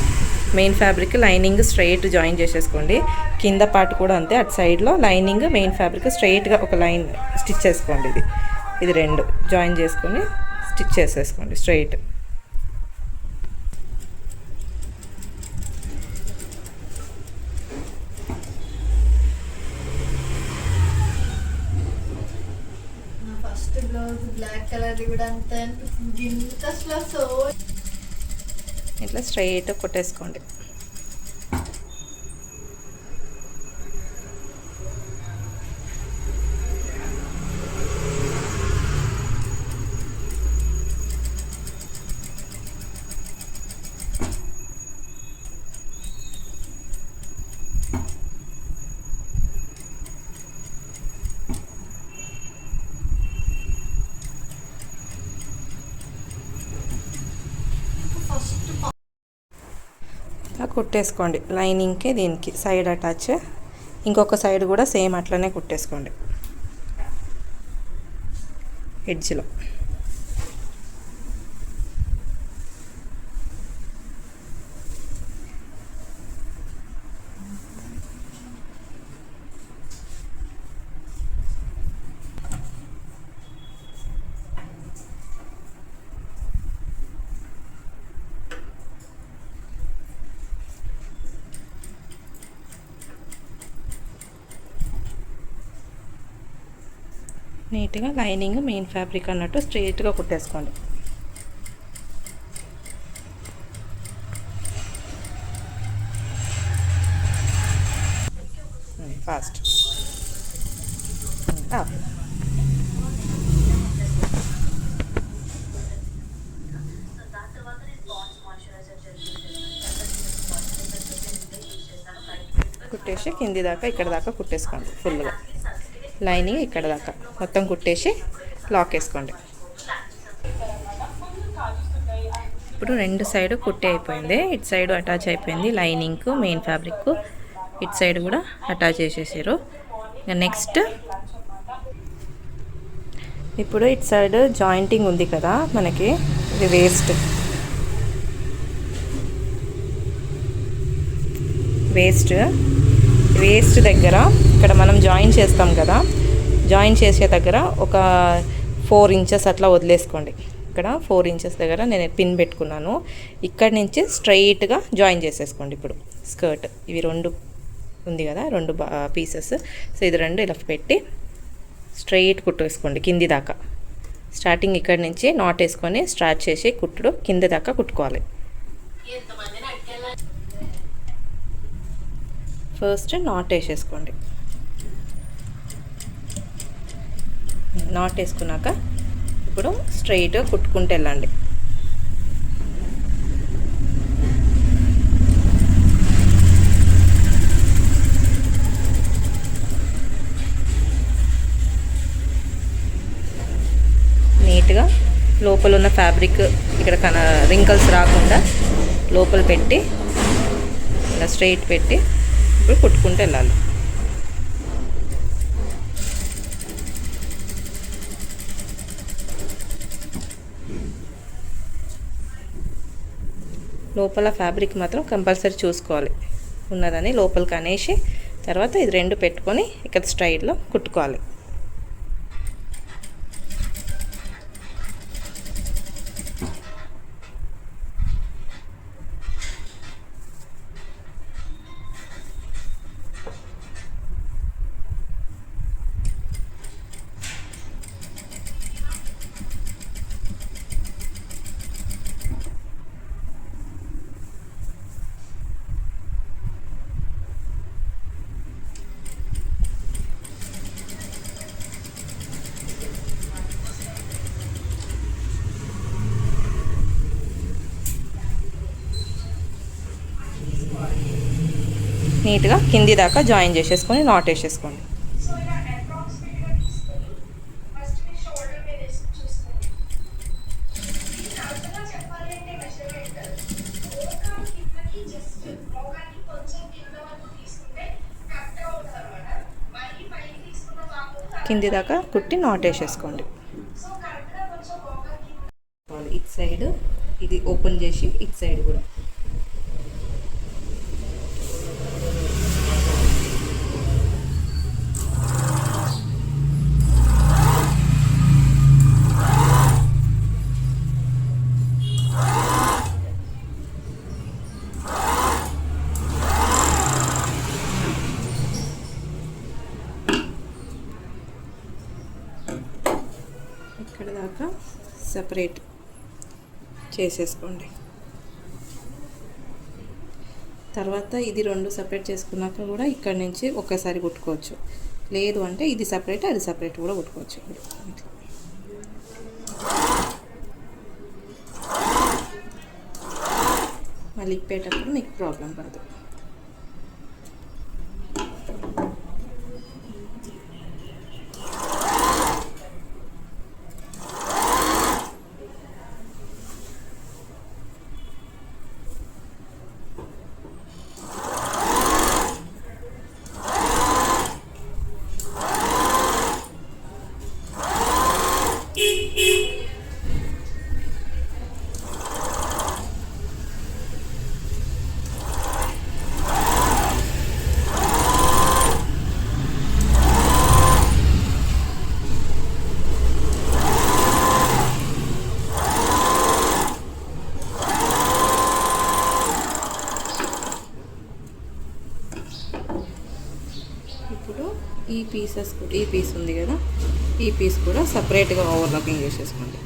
S1: main fabric lining straight join చేసేసుకోండి. కింద పార్ట్ కూడా అంతే, అటు సైడ్లో లైనింగ్ మెయిన్ ఫ్యాబ్రిక్ స్ట్రైట్గా ఒక లైన్ స్టిచ్ చేసుకోండి. ఇది రెండు జాయిన్ చేసుకొని స్టిచ్ చేసేసుకోండి straight.
S2: First blouse black colour కూడా అంతే సో
S1: ఇట్లా స్ట్రైట్ కొట్టేసుకోండి. కుట్టేసుకోండి లైనింగ్కి దీనికి సైడ్ అటాచ్, ఇంకొక సైడ్ కూడా సేమ్ అట్లనే కుట్టేసుకోండి ఎడ్జ్లో. నీట్గా లైనింగ్ మెయిన్ ఫ్యాబ్రిక్ అన్నట్టు స్ట్రైట్గా కుట్టేసుకోండి. ఫాస్ట్ కుట్టేసి కింది దాకా ఇక్కడ దాకా కుట్టేసుకోండి ఫుల్గా. లైనింగ్ ఇక్కడ దాకా మొత్తం కుట్టేసి లాక్ వేసుకోండి. ఇప్పుడు రెండు సైడు కుట్టి అయిపోయింది. ఇటు సైడ్ అటాచ్ అయిపోయింది లైనింగ్కు మెయిన్ ఫ్యాబ్రిక్, ఇటు సైడ్ కూడా అటాచ్ చేసేసారు. ఇంకా నెక్స్ట్ ఇప్పుడు ఇటు సైడ్ జాయింటింగ్ ఉంది కదా మనకి, ఇది వేస్ట్ దగ్గర ఇక్కడ మనం జాయిన్ చేస్తాం కదా, జాయిన్ చేసే దగ్గర ఒక 4 ఇంచెస్ అట్లా వదిలేసుకోండి. ఇక్కడ 4 ఇంచెస్ దగ్గర నేను పిన్ పెట్టుకున్నాను. ఇక్కడి నుంచి స్ట్రైట్గా జాయిన్ చేసేసుకోండి. ఇప్పుడు స్కర్ట్ ఇవి రెండు ఉంది కదా, రెండు పీసెస్, సో ఇది రెండు ఇలా పెట్టి స్ట్రైట్ కుట్టేసుకోండి కింది దాకా. స్టార్టింగ్ ఇక్కడి నుంచి నాట్ వేసుకొని స్టార్ట్ చేసి కుట్టుడు కింది దాకా కుట్టుకోవాలి. ఫస్ట్ నాట్ వేసేసుకోండి. నాట్ వేసుకున్నాక ఇప్పుడు స్ట్రైట్గా కుట్టుకుంటూ వెళ్ళండి. నీట్గా లోపల ఉన్న ఫ్యాబ్రిక్ ఇక్కడ రింకల్స్ రాకుండా లోపల పెట్టి ఇలా స్ట్రైట్ పెట్టి ఇప్పుడు కుట్టుకుంటూ వెళ్ళాలి. లోపల ఫ్యాబ్రిక్ మాత్రం కంపల్సరీ చూసుకోవాలి ఉన్నదని, లోపలికి అనేసి తర్వాత ఇది రెండు పెట్టుకొని ఇక్కడ స్ట్రైట్లో కుట్టుకోవాలి. నీట్గా కింది దాకా జాయిన్ చేసేసుకొని నాట్ వేసేసుకోండి. కింది దాకా కుట్టి నాట్ వేసేసుకోండి. ఇటు సైడ్ ఇది ఓపెన్ చేసి ఇటు సైడ్ కూడా ఇక్కడ దాకా సపరేట్ చేసేసుకోండి. తర్వాత ఇది రెండు సపరేట్ చేసుకున్నాక కూడా ఇక్కడ నుంచి ఒక్కసారి కుట్టుకోవచ్చు. లేదు అంటే ఇది సపరేట్ అది సపరేట్ కూడా కుట్టుకోవచ్చు. మళ్ళీ ఇప్పేటప్పుడు మీకు ప్రాబ్లం రాదు. ఇప్పుడు ఈ పీస్ ఉంది కదా, ఈ పీస్ కూడా సపరేట్గా ఓవర్లాకింగ్ చేసేసుకోండి.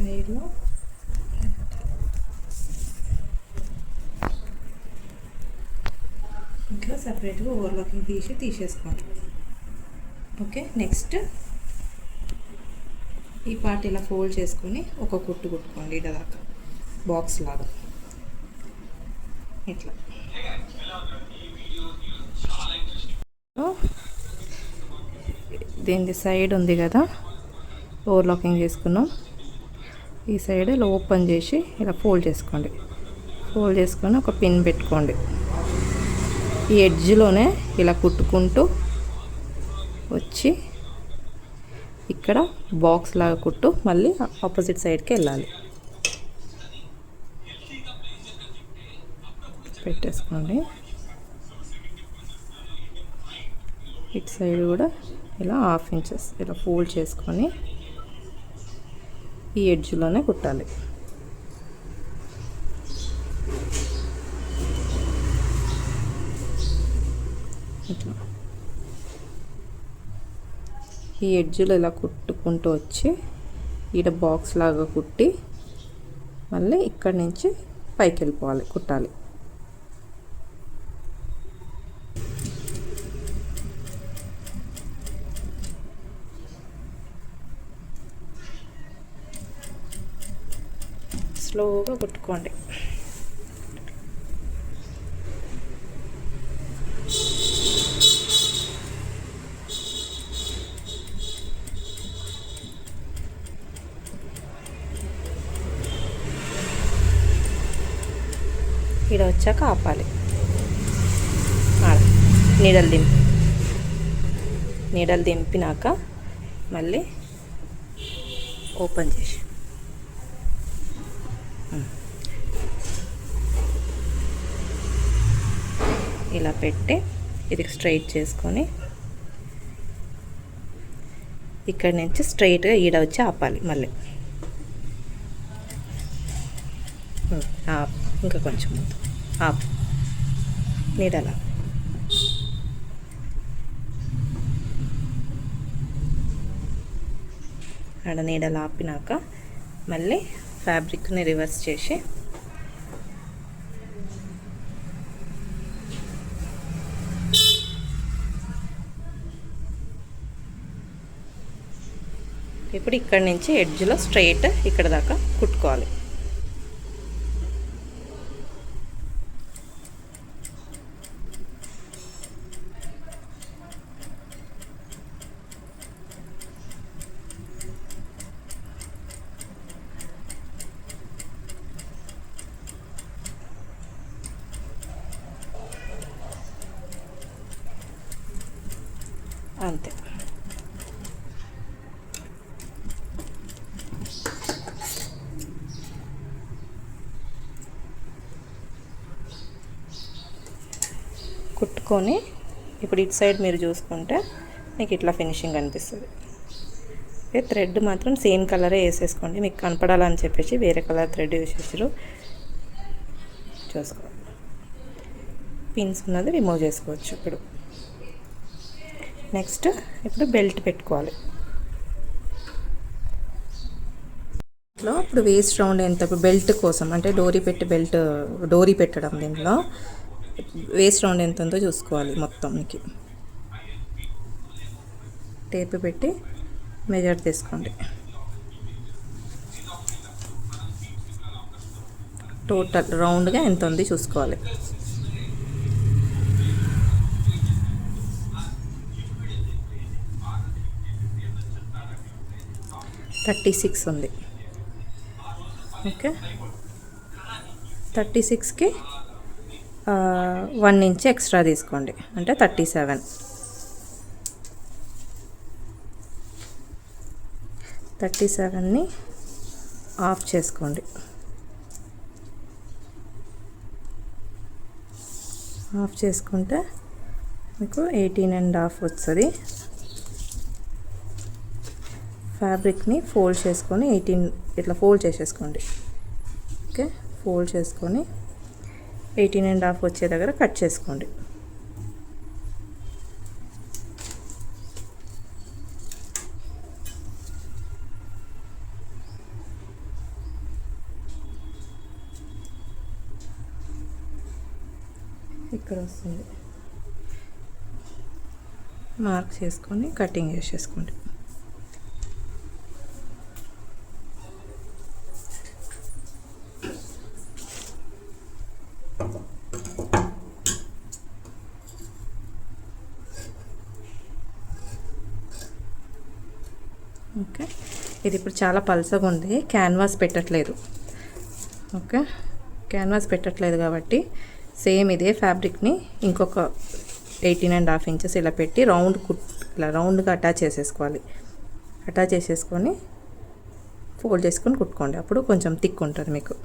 S1: సైడ్లో ఇట్లా సపరేట్గా ఓవర్లాకింగ్ తీసేసుకోండి. ఓకే, నెక్స్ట్ ఈ పార్ట్ ఇలా ఫోల్డ్ చేసుకొని ఒక కుట్టు కుట్టుకోండి. ఇట దాకా బాక్స్ లాగా ఇట్లా. దీని సైడ్ ఉంది కదా, ఓవర్లాకింగ్ చేసుకున్నాం. ఈ సైడ్ ఇలా ఓపెన్ చేసి ఇలా ఫోల్డ్ చేసుకోండి. ఫోల్డ్ చేసుకొని ఒక పిన్ పెట్టుకోండి. ఈ ఎడ్జ్లోనే ఇలా కుట్టుకుంటూ వచ్చి ఇక్కడ బాక్స్ లాగా కుట్టు మళ్ళీ ఆపోజిట్ సైడ్కి వెళ్ళాలి. పెట్టేసుకోండి. ఇటు సైడ్ కూడా ఇలా 1/2 ఇంచెస్ ఇలా ఫోల్డ్ చేసుకొని ఈ ఎడ్జ్లోనే కుట్టాలి. ఇట్లా ఈ ఎడ్జ్లో ఇలా కుట్టుకుంటూ వచ్చి ఈడ బాక్స్ లాగా కుట్టి మళ్ళీ ఇక్కడి నుంచి పైకి వెళ్ళిపోవాలి, కుట్టాలి. స్లోగా కుట్టుకోండి. వచ్చాక ఆపాలి. నీడలు దింపినాక మళ్ళీ ఓపెన్ చేసి ఇలా పెట్టి ఇది స్ట్రైట్ చేసుకొని ఇక్కడి నుంచి స్ట్రైట్గా ఈడ వచ్చి ఆపాలి. మళ్ళీ ఇంకా కొంచెం ఆపు. నీడలా ఆడ నీడలా ఆపినాక మళ్ళీ ఫ్యాబ్రిక్ని రివర్స్ చేసి ఇప్పుడు ఇక్కడి నుంచి ఎడ్జ్లో స్ట్రైట్ ఇక్కడ దాకా కుట్టుకోవాలి. అంతే. కుట్టుకొని ఇప్పుడు ఇటు సైడ్ మీరు చూసుకుంటే మీకు ఇట్లా ఫినిషింగ్ అనిపిస్తుంది. థ్రెడ్ మాత్రం సేమ్ కలరే వేసేసుకోండి. మీకు కనపడాలని చెప్పేసి వేరే కలర్ థ్రెడ్ యూస్ చేసారు. చూసుకోవాలి. పిన్స్ ఉన్నది రిమూవ్ చేసుకోవచ్చు. ఇప్పుడు బెల్ట్ పెట్టుకోవాలి. ఇప్పుడు వేస్ట్ రౌండ్ ఎంత, ఇప్పుడు బెల్ట్ కోసం అంటే డోరీ పెట్టడం దీంట్లో వేస్ట్ రౌండ్ ఎంత ఉందో చూసుకోవాలి. మొత్తానికి టేప్ పెట్టి మెజర్ తీసుకోండి. టోటల్ రౌండ్గా ఎంత ఉంది చూసుకోవాలి. 36 ఉంది. ఓకే, 36కి 1 ఇంచ్ ఎక్స్ట్రా తీసుకోండి, అంటే 37. 37ని ఆఫ్ చేసుకోండి. ఆఫ్ చేసుకుంటే మీకు 18.5 వస్తుంది. ఫ్యాబ్రిక్ని ఫోల్డ్ చేసుకొని 18 ఇట్లా ఫోల్డ్ చేసేసుకోండి. ఓకే, ఫోల్డ్ చేసుకొని 18.5 వచ్చే దగ్గర కట్ చేసుకోండి. ఇక్కడ వస్తుంది, మార్క్ చేసుకొని కటింగ్ చేసేసుకోండి. ఓకే, ఇది ఇప్పుడు చాలా పల్సగా ఉంది, క్యాన్వాస్ పెట్టట్లేదు. ఓకే, క్యాన్వాస్ పెట్టట్లేదు కాబట్టి సేమ్ ఇదే ఫ్యాబ్రిక్ని ఇంకొక 18.5 ఇంచెస్ ఇలా పెట్టి ఇలా రౌండ్గా అటాచ్ చేసేసుకోవాలి. అటాచ్ చేసేసుకొని ఫోల్డ్ చేసుకొని కుట్టుకోండి. అప్పుడు కొంచెం థిక్ ఉంటుంది మీకు.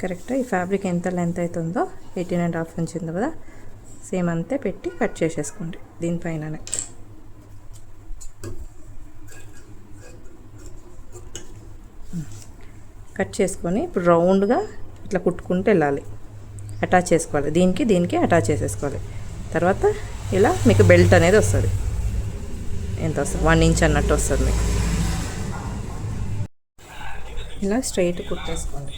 S1: కరెక్ట్గా ఈ ఫ్యాబ్రిక్ ఎంత లెంత్ అవుతుందో 18.5 ఇంచ్ ఉంది కదా, సేమ్ అంతే పెట్టి కట్ చేసేసుకోండి దీనిపైననే. కట్ చేసుకొని ఇప్పుడు రౌండ్గా ఇట్లా కుట్టుకుంటూ వెళ్ళాలి. అటాచ్ చేసుకోవాలి, దీనికి అటాచ్ చేసేసుకోవాలి. తర్వాత ఇలా మీకు బెల్ట్ అనేది వస్తుంది. ఎంత వస్తుంది, 1 ఇంచ్ అన్నట్టు వస్తుంది మీకు. ఇలా స్ట్రైట్ కుట్టేసుకోండి.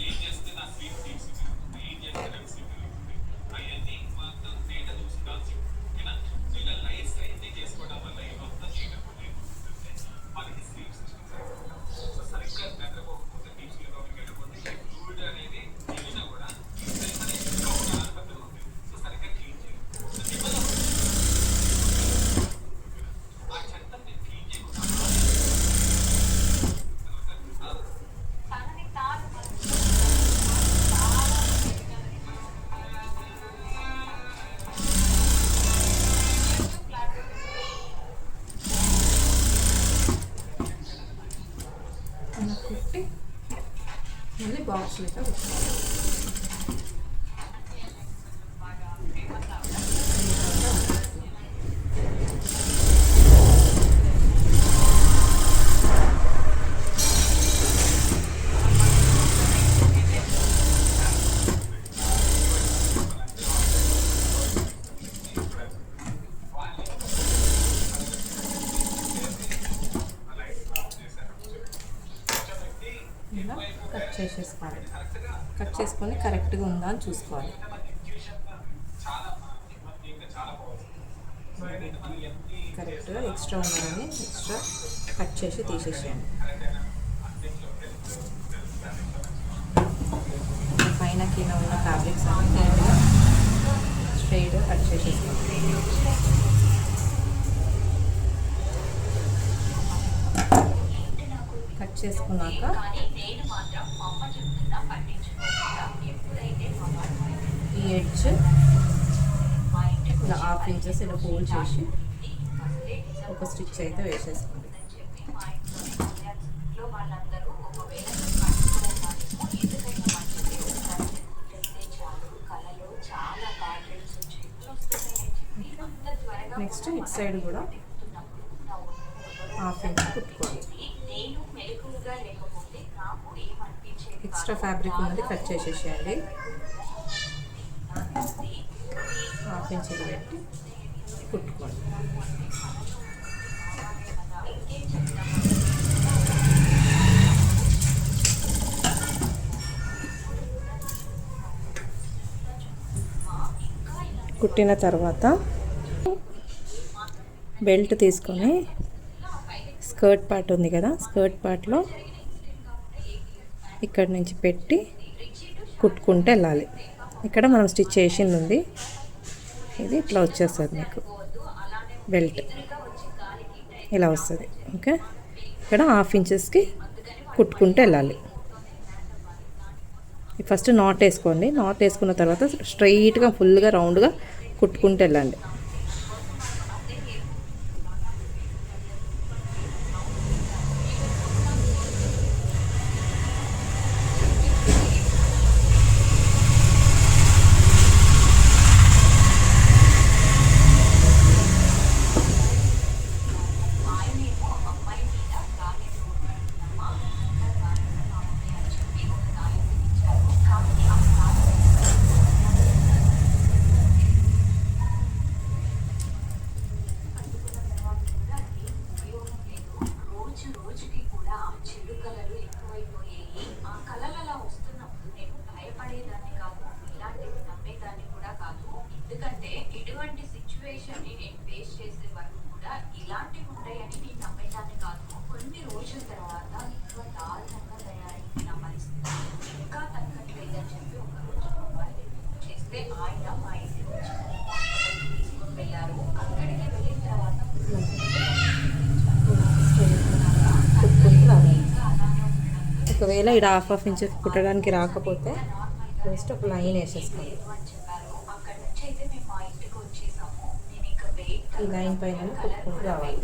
S1: మళ్ళీ బాక్స్ లెక్క కుట్టుకోవాలి. ఇలా కట్ చేసేసుకోవాలి. కట్ చేసుకొని కరెక్ట్గా ఉందా అని చూసుకోవాలి. కరెక్ట్గా ఎక్స్ట్రా ఉన్నదని ఎక్స్ట్రా కట్ చేసి తీసేసేయండి. పైన కింద ఉన్న ఫ్యాబ్రిక్స్ అన్ని స్ట్రైట్గా కట్ చేసేసుకోండి. కట్ చేసుకున్నాక ఈ ఎడ్జ్ ఇలా హాఫ్ ఇంచెస్ ఇలా ఫోల్డ్ చేసి ఒక స్టిచ్ అయితే వేసేసుకోండి. నెక్స్ట్ ఇటు సైడ్ కూడా హాఫ్ ఇంచ్ కుట్టుకోవాలి. ఎక్స్ట్రా ఫ్యాబ్రిక్ ఉన్నది కట్ చేసేసేయండి. హాఫ్ ఇంచ్ పెట్టి కుట్టుకోండి. కుట్టిన తర్వాత బెల్ట్ తీసుకొని స్కర్ట్ పార్ట్ ఉంది కదా, స్కర్ట్ పార్ట్లో ఇక్కడ నుంచి పెట్టి కుట్టుకుంటూ వెళ్ళాలి. ఇక్కడ మనం స్టిచ్ చేసింది ఉంది, ఇది ఇట్లా వచ్చేస్తుంది మీకు బెల్ట్ ఇలా వస్తుంది. ఓకే, ఇక్కడ హాఫ్ ఇంచెస్కి కుట్టుకుంటూ వెళ్ళాలి. ఫస్ట్ నాట్ వేసుకోండి. నాట్ వేసుకున్న తర్వాత స్ట్రైట్గా ఫుల్గా రౌండ్గా కుట్టుకుంటూ వెళ్ళండి. ఒకవేళ ఇక్కడ హాఫ్ ఇంచ్ కుట్టడానికి రాకపోతే జస్ట్ ఒక లైన్ వేసేసుకోండి. ఈ లైన్ పైన కుట్టుకుంటూ రావాలి.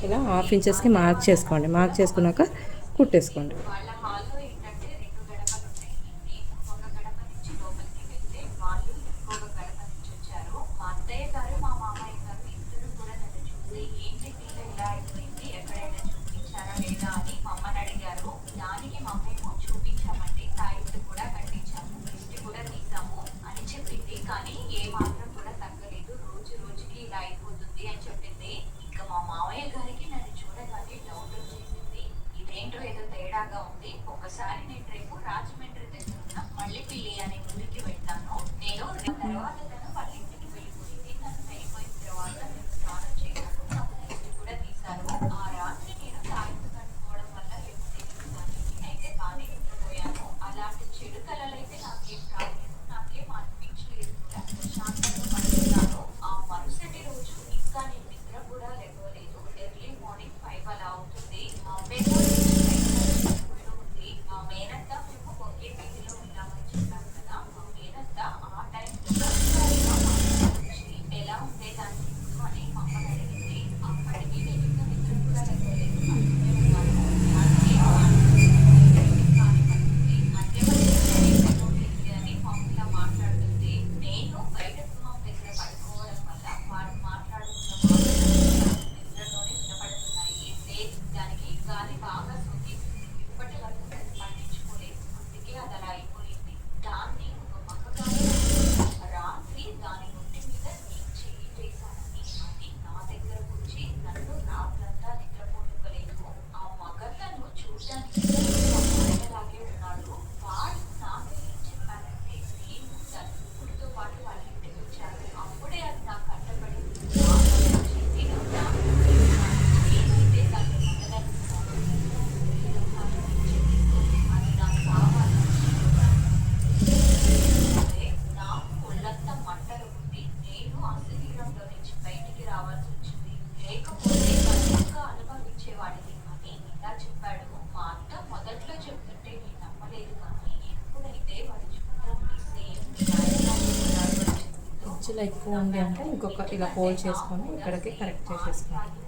S1: ఇలా హాఫ్ ఇంచెస్కి మార్క్ చేసుకోండి. మార్క్ చేసుకున్నాక కుట్టేసుకోండి.
S2: ఒకసారి నేను రేపు రాజమండ్రి తెచ్చుకున్న మళ్ళీ పిల్లి అనే ఊరికి వెళ్తాను. నేను తర్వాత తను వాళ్ళ ఇంటికి వెళ్ళిపోయింది. తను వెళ్ళిపోయిన తర్వాత నేను స్నానం చేశాను, నాకు దిష్టి కూడా తీశాను. ఆ రాత్రి నేను తాయిత్తు కట్టుకోవడం వల్ల నేనైతే బాగానే ఉండిపోయాను. అలాంటి చెడు కళలు అయితే నాకేం రాలేదు, నాకేం అనిపించలేదు కూడా. ప్రశాంతంగా పడుతున్నాను. ఆ మరుసటి రోజు ఇంకా నేను రావాల్సి వచ్చింది. లేకపోతే బలంగా అనుభవించేవాడిని అని ఇలా చెప్పాడు. మా అత్త మొదట్లో చెప్తుంటే నేను నమ్మలేదు, కానీ ఎప్పుడైతే వాడు చూడడానికి సేమ్
S1: ఎడ్జ్లో ఎక్కువ ఉంది అంటే ఇంకొక ఇలా హోల్డ్ చేసుకొని ఇక్కడికి కరెక్ట్ చేసేసుకోండి.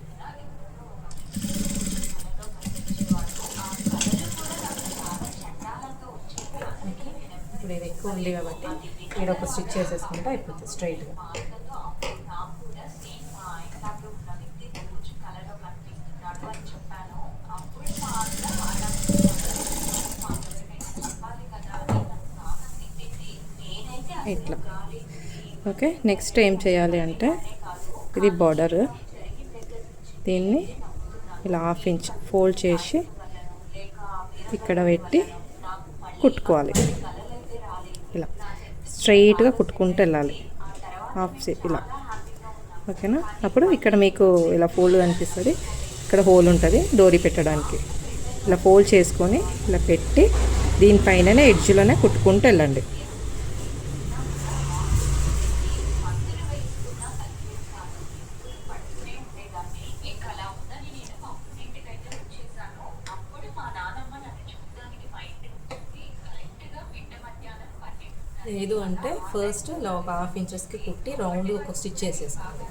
S1: ఇప్పుడు ఇది ఎక్కువ ఉంది కాబట్టి ఇక్కడ ఒక స్టిచ్ చేసేసుకుంటే అయిపోతుంది స్ట్రైట్గా. ఇట్లా ఓకే. నెక్స్ట్ ఏం చేయాలి అంటే ఇది బార్డర్, దీన్ని ఇలా 1/2 ఇంచ్ ఫోల్డ్ చేసి ఇక్కడ పెట్టి కుట్టుకోవాలి. ఇలా స్ట్రైట్గా కుట్టుకుంటూ వెళ్ళాలి ఇలా, ఓకేనా. అప్పుడు ఇక్కడ మీకు ఇలా ఫోల్డ్ కనిపిస్తుంది, ఇక్కడ హోల్ ఉంటుంది డోరీ పెట్టడానికి. ఇలా ఫోల్డ్ చేసుకొని ఇలా పెట్టి దీనిపైననే ఎడ్జ్లోనే కుట్టుకుంటూ వెళ్ళండి. లేదు అంటే ఫస్ట్ ఇలా ఒక 1/2 ఇంచెస్కి కుట్టి రౌండ్ ఒక స్టిచ్ చేసేసుకోండి.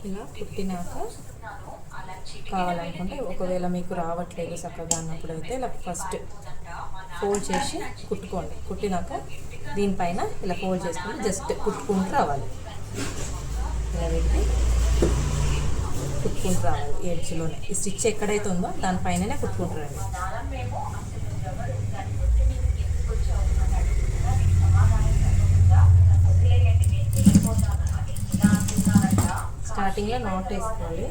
S1: ఇలా కుట్టినాక కావాలనుకుంటే, ఒకవేళ మీకు రావట్లేదు చక్కగా అన్నప్పుడు అయితే ఇలా ఫస్ట్ ఫోల్డ్ చేసి కుట్టుకోండి. కుట్టినాక దీనిపైన ఇలా ఫోల్డ్ చేసుకొని జస్ట్ కుట్టుకుంటూ రావాలి. ఇలా పెట్టి కుట్టుకుంటూ రావాలి ఎడ్జ్లోనే. ఈ స్టిచ్ ఎక్కడైతే ఉందో దానిపైననే కుట్టుకుంటూ రండి. స్టార్టింగ్లో నాట్ వేసుకోవాలి.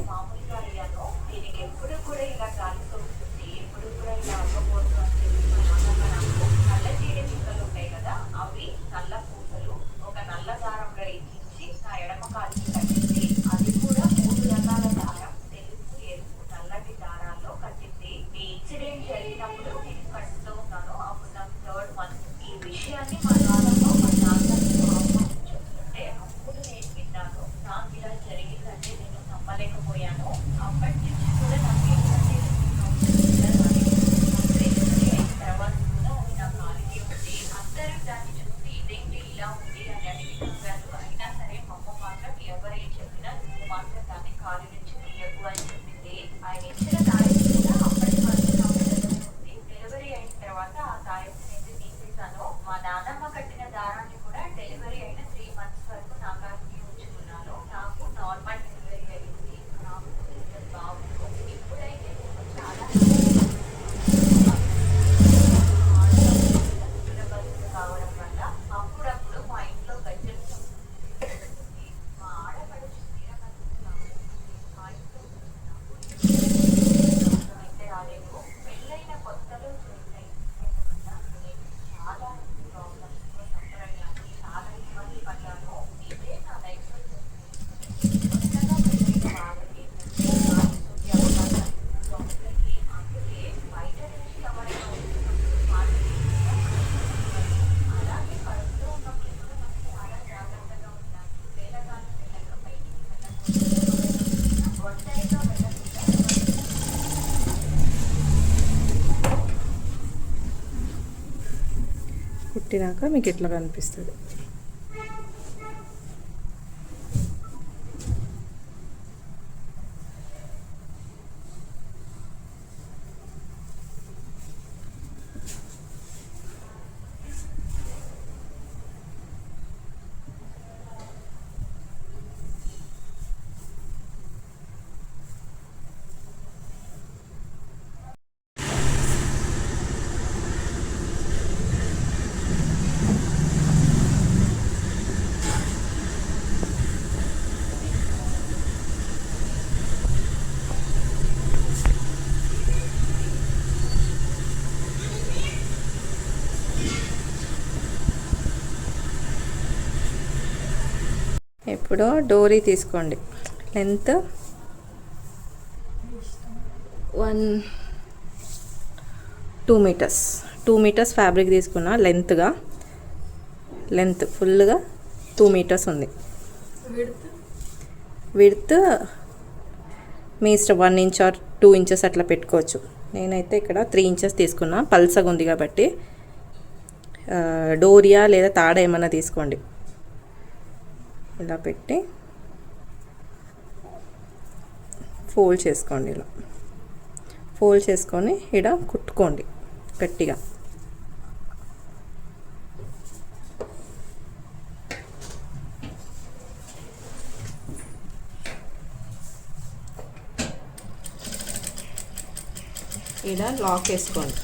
S1: కుట్టినాక మీకు ఇట్లా కనిపిస్తుంది. ఇప్పుడు డోరీ తీసుకోండి. లెంత్ 2 మీటర్స్ 2 మీటర్స్ ఫ్యాబ్రిక్ తీసుకున్నా. లెంత్ ఫుల్గా 2 మీటర్స్ ఉంది. విడ్త్ మీ ఇష్టం, 1 ఇంచ్ ఆర్ 2 ఇంచెస్ అట్లా పెట్టుకోవచ్చు. నేనైతే ఇక్కడ 3 ఇంచెస్ తీసుకున్నా, పల్సగా ఉంది కాబట్టి. డోరియా లేదా తాడ ఏమన్నా తీసుకోండి. ఇలా పెట్టి ఫోల్డ్ చేసుకోండి. ఇలా ఫోల్డ్ చేసుకొని ఇక్కడ కుట్టుకోండి గట్టిగా. ఇలా లాక్ వేసుకోండి.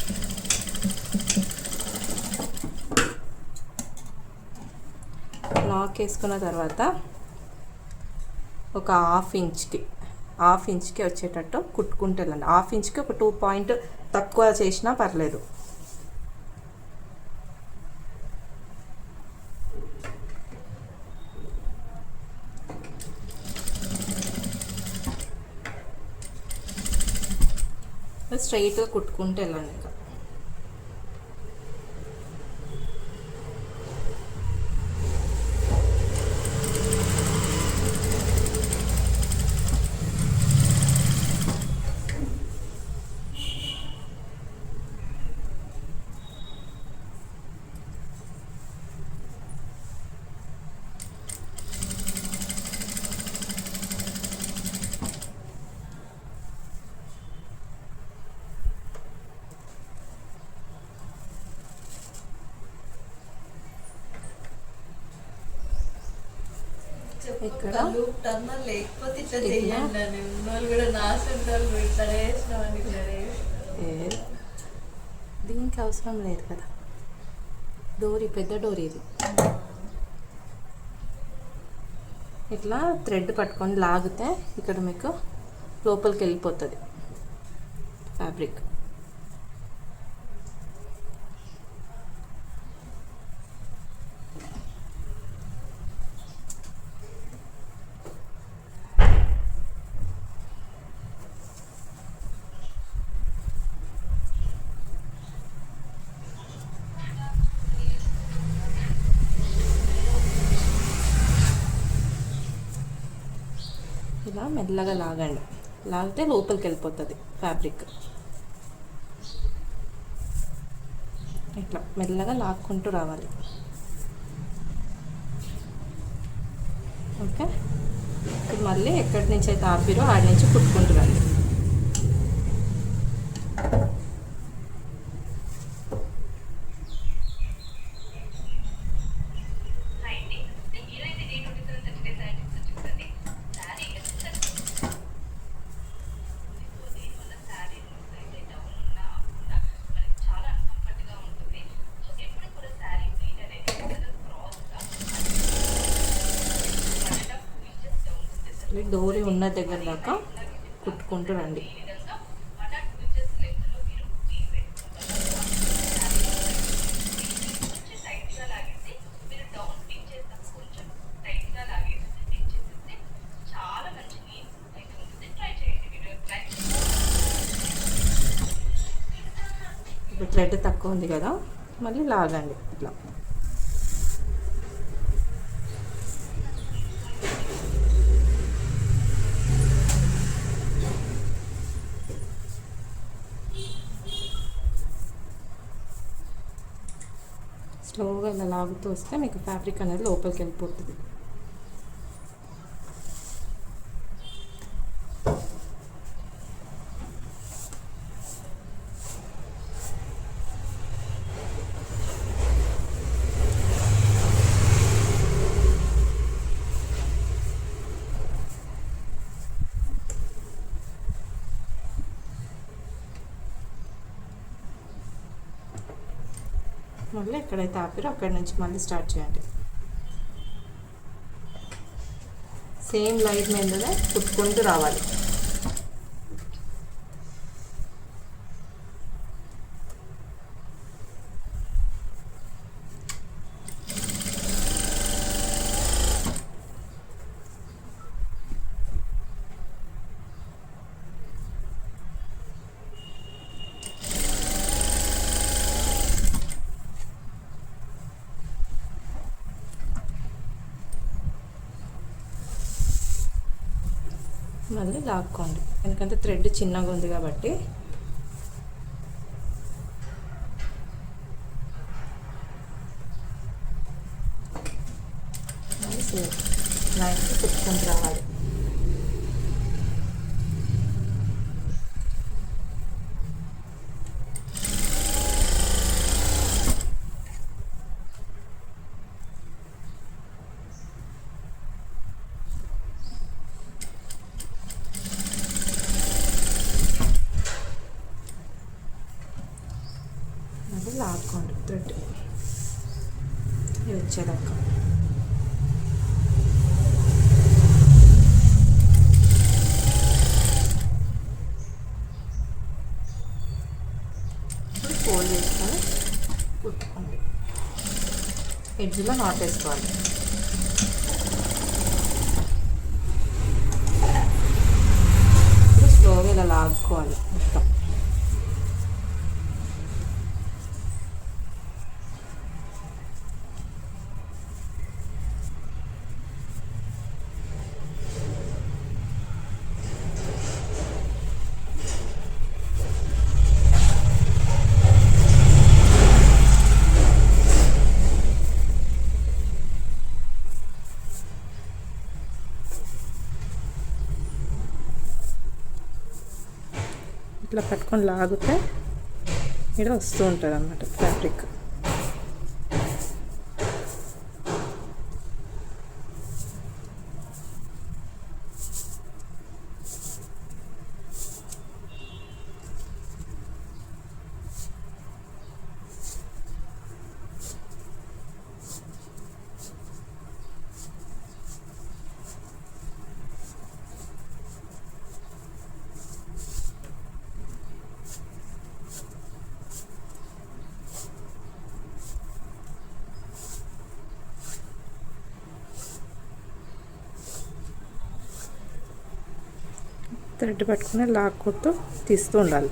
S1: లాక్ వేసుకున్న తర్వాత ఒక హాఫ్ ఇంచ్కి వచ్చేటట్టు కుట్టుకుంటే వెళ్ళండి. హాఫ్ ఇంచ్కి ఒక 2 పాయింట్ తక్కువ చేసినా పర్లేదు. స్ట్రైట్గా కుట్టుకుంటే వెళ్ళండి. ఇంకా ఇక్కడ
S3: లేకపోతే ఇట్లా చేయండి అని ఉన్నోళ్ళు కూడా నాశనం ఇట్లా చేసినామని ఇట్లా
S1: దీనికి అవసరం లేదు కదా. డోరీ పెద్ద డోరీ ఇది. ఇట్లా థ్రెడ్ పట్టుకొని లాగితే ఇక్కడ మీకు లోపలికి వెళ్ళిపోతుంది ఫ్యాబ్రిక్. ఇలా మెల్లగా లాగండి. లాగితే లోపలికి వెళ్ళిపోతుంది ఫ్యాబ్రిక్. ఇట్లా మెల్లగా లాక్కుంటూ రావాలి. ఓకే, ఇప్పుడు మళ్ళీ ఎక్కడి నుంచి అయితే ఆపిరో ఆడి నుంచి కుట్టుకుంటూ రండి. డోరీ ఉన్న దగ్గర దాకా కుట్టుకుంటూ రండి. ఇప్పుడు థ్రెడ్ తక్కువ ఉంది కదా, మళ్ళీ లాగండి ఇట్లా. స్లోగా ఇలా లాగుతూ వస్తే మీకు ఫ్యాబ్రిక్ అనేది లోపలికి వెళ్ళిపోతుంది. మళ్ళీ ఎక్కడైతే ఆపిరో అక్కడి నుంచి మళ్ళీ స్టార్ట్ చేయండి. సేమ్ లైన్ మీదనే కుట్టుకుంటూ రావాలి. మళ్ళీ లాక్కోండి, ఎందుకంటే థ్రెడ్ చిన్నగా ఉంది కాబట్టి. మళ్ళీ సేమ్ లైన్కి తిప్పుకుంటూ రావాలి. అది లాక్కోండి థ్రెడ్ ఇది వచ్చేదాకా. ఇప్పుడు ఫోల్డ్ చేసుకొని కుట్టుకోండి. ఎడ్జ్లో నాట్ వేసుకోవాలి. ఇప్పుడు స్లోగా ఇలా లాక్కోవాలి మొత్తం. ఇట్లా పట్టుకొని లాగితే ఇక్కడ వస్తూ ఉంటుంది అన్నమాట ఫ్యాబ్రిక్. థ్రెడ్ పట్టుకుని లాక్కుంటూ తీస్తూ ఉండాలి.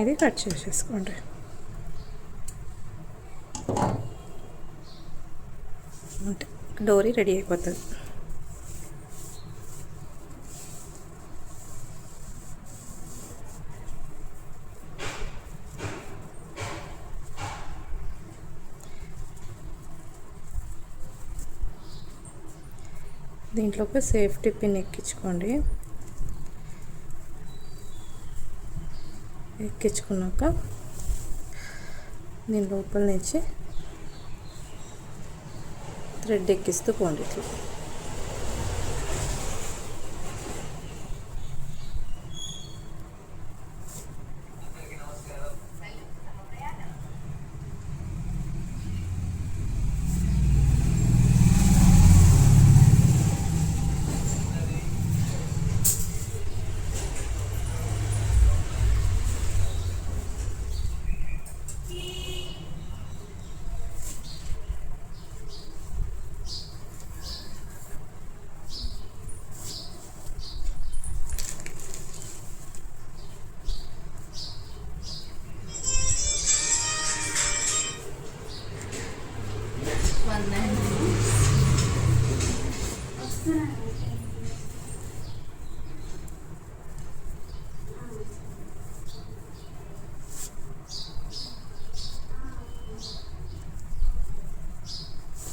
S1: ఇది కట్ చేసేసుకోండి. అంటే డోరీ రెడీ అయిపోతుంది. దీంట్లోకి సేఫ్టీ పిన్ ఎక్కించుకోండి. ఎక్కించుకున్నాక దీని లోపల నుంచి థ్రెడ్ ఎక్కిస్తూ పోండి ఇట్లా.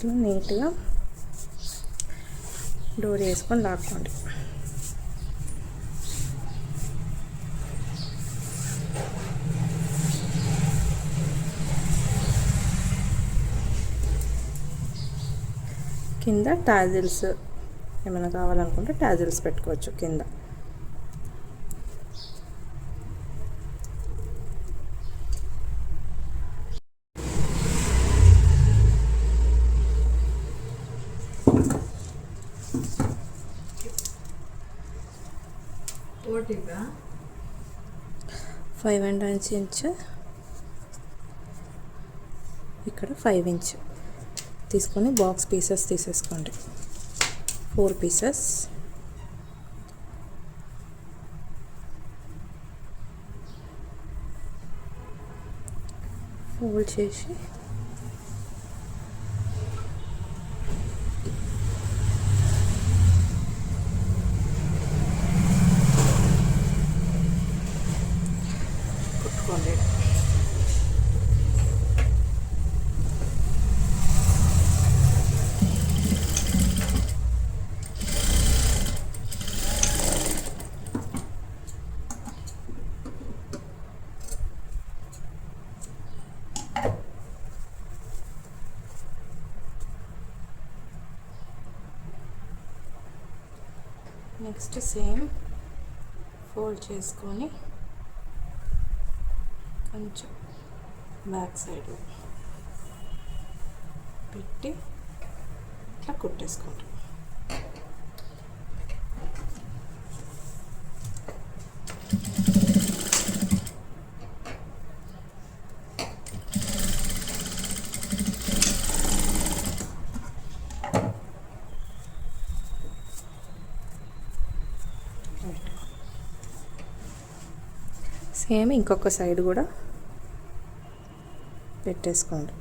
S1: ఇట్లా నీట్గా డోర్ వేసుకొని లాక్కోండి. కింద టాజిల్స్ ఏమైనా కావాలనుకుంటే టాజిల్స్ పెట్టుకోవచ్చు కింద.
S3: ఓటీగా
S1: 5.5 ఇంచ్, ఇక్కడ 5 ఇంచ్ తీసుకొని బాక్స్ పీసెస్ తీసేసుకోండి. 4 పీసెస్. ఫోల్డ్ చేసి కుట్టుకోండి. నెక్స్ట్ సేమ్ ఫోల్డ్ చేసుకొని కొంచెం బ్యాక్ సైడ్ పెట్టి ఇట్లా కుట్టేసుకోండి. సేమ్ ఇంకొక సైడ్ కూడా పెట్టేసుకోండి.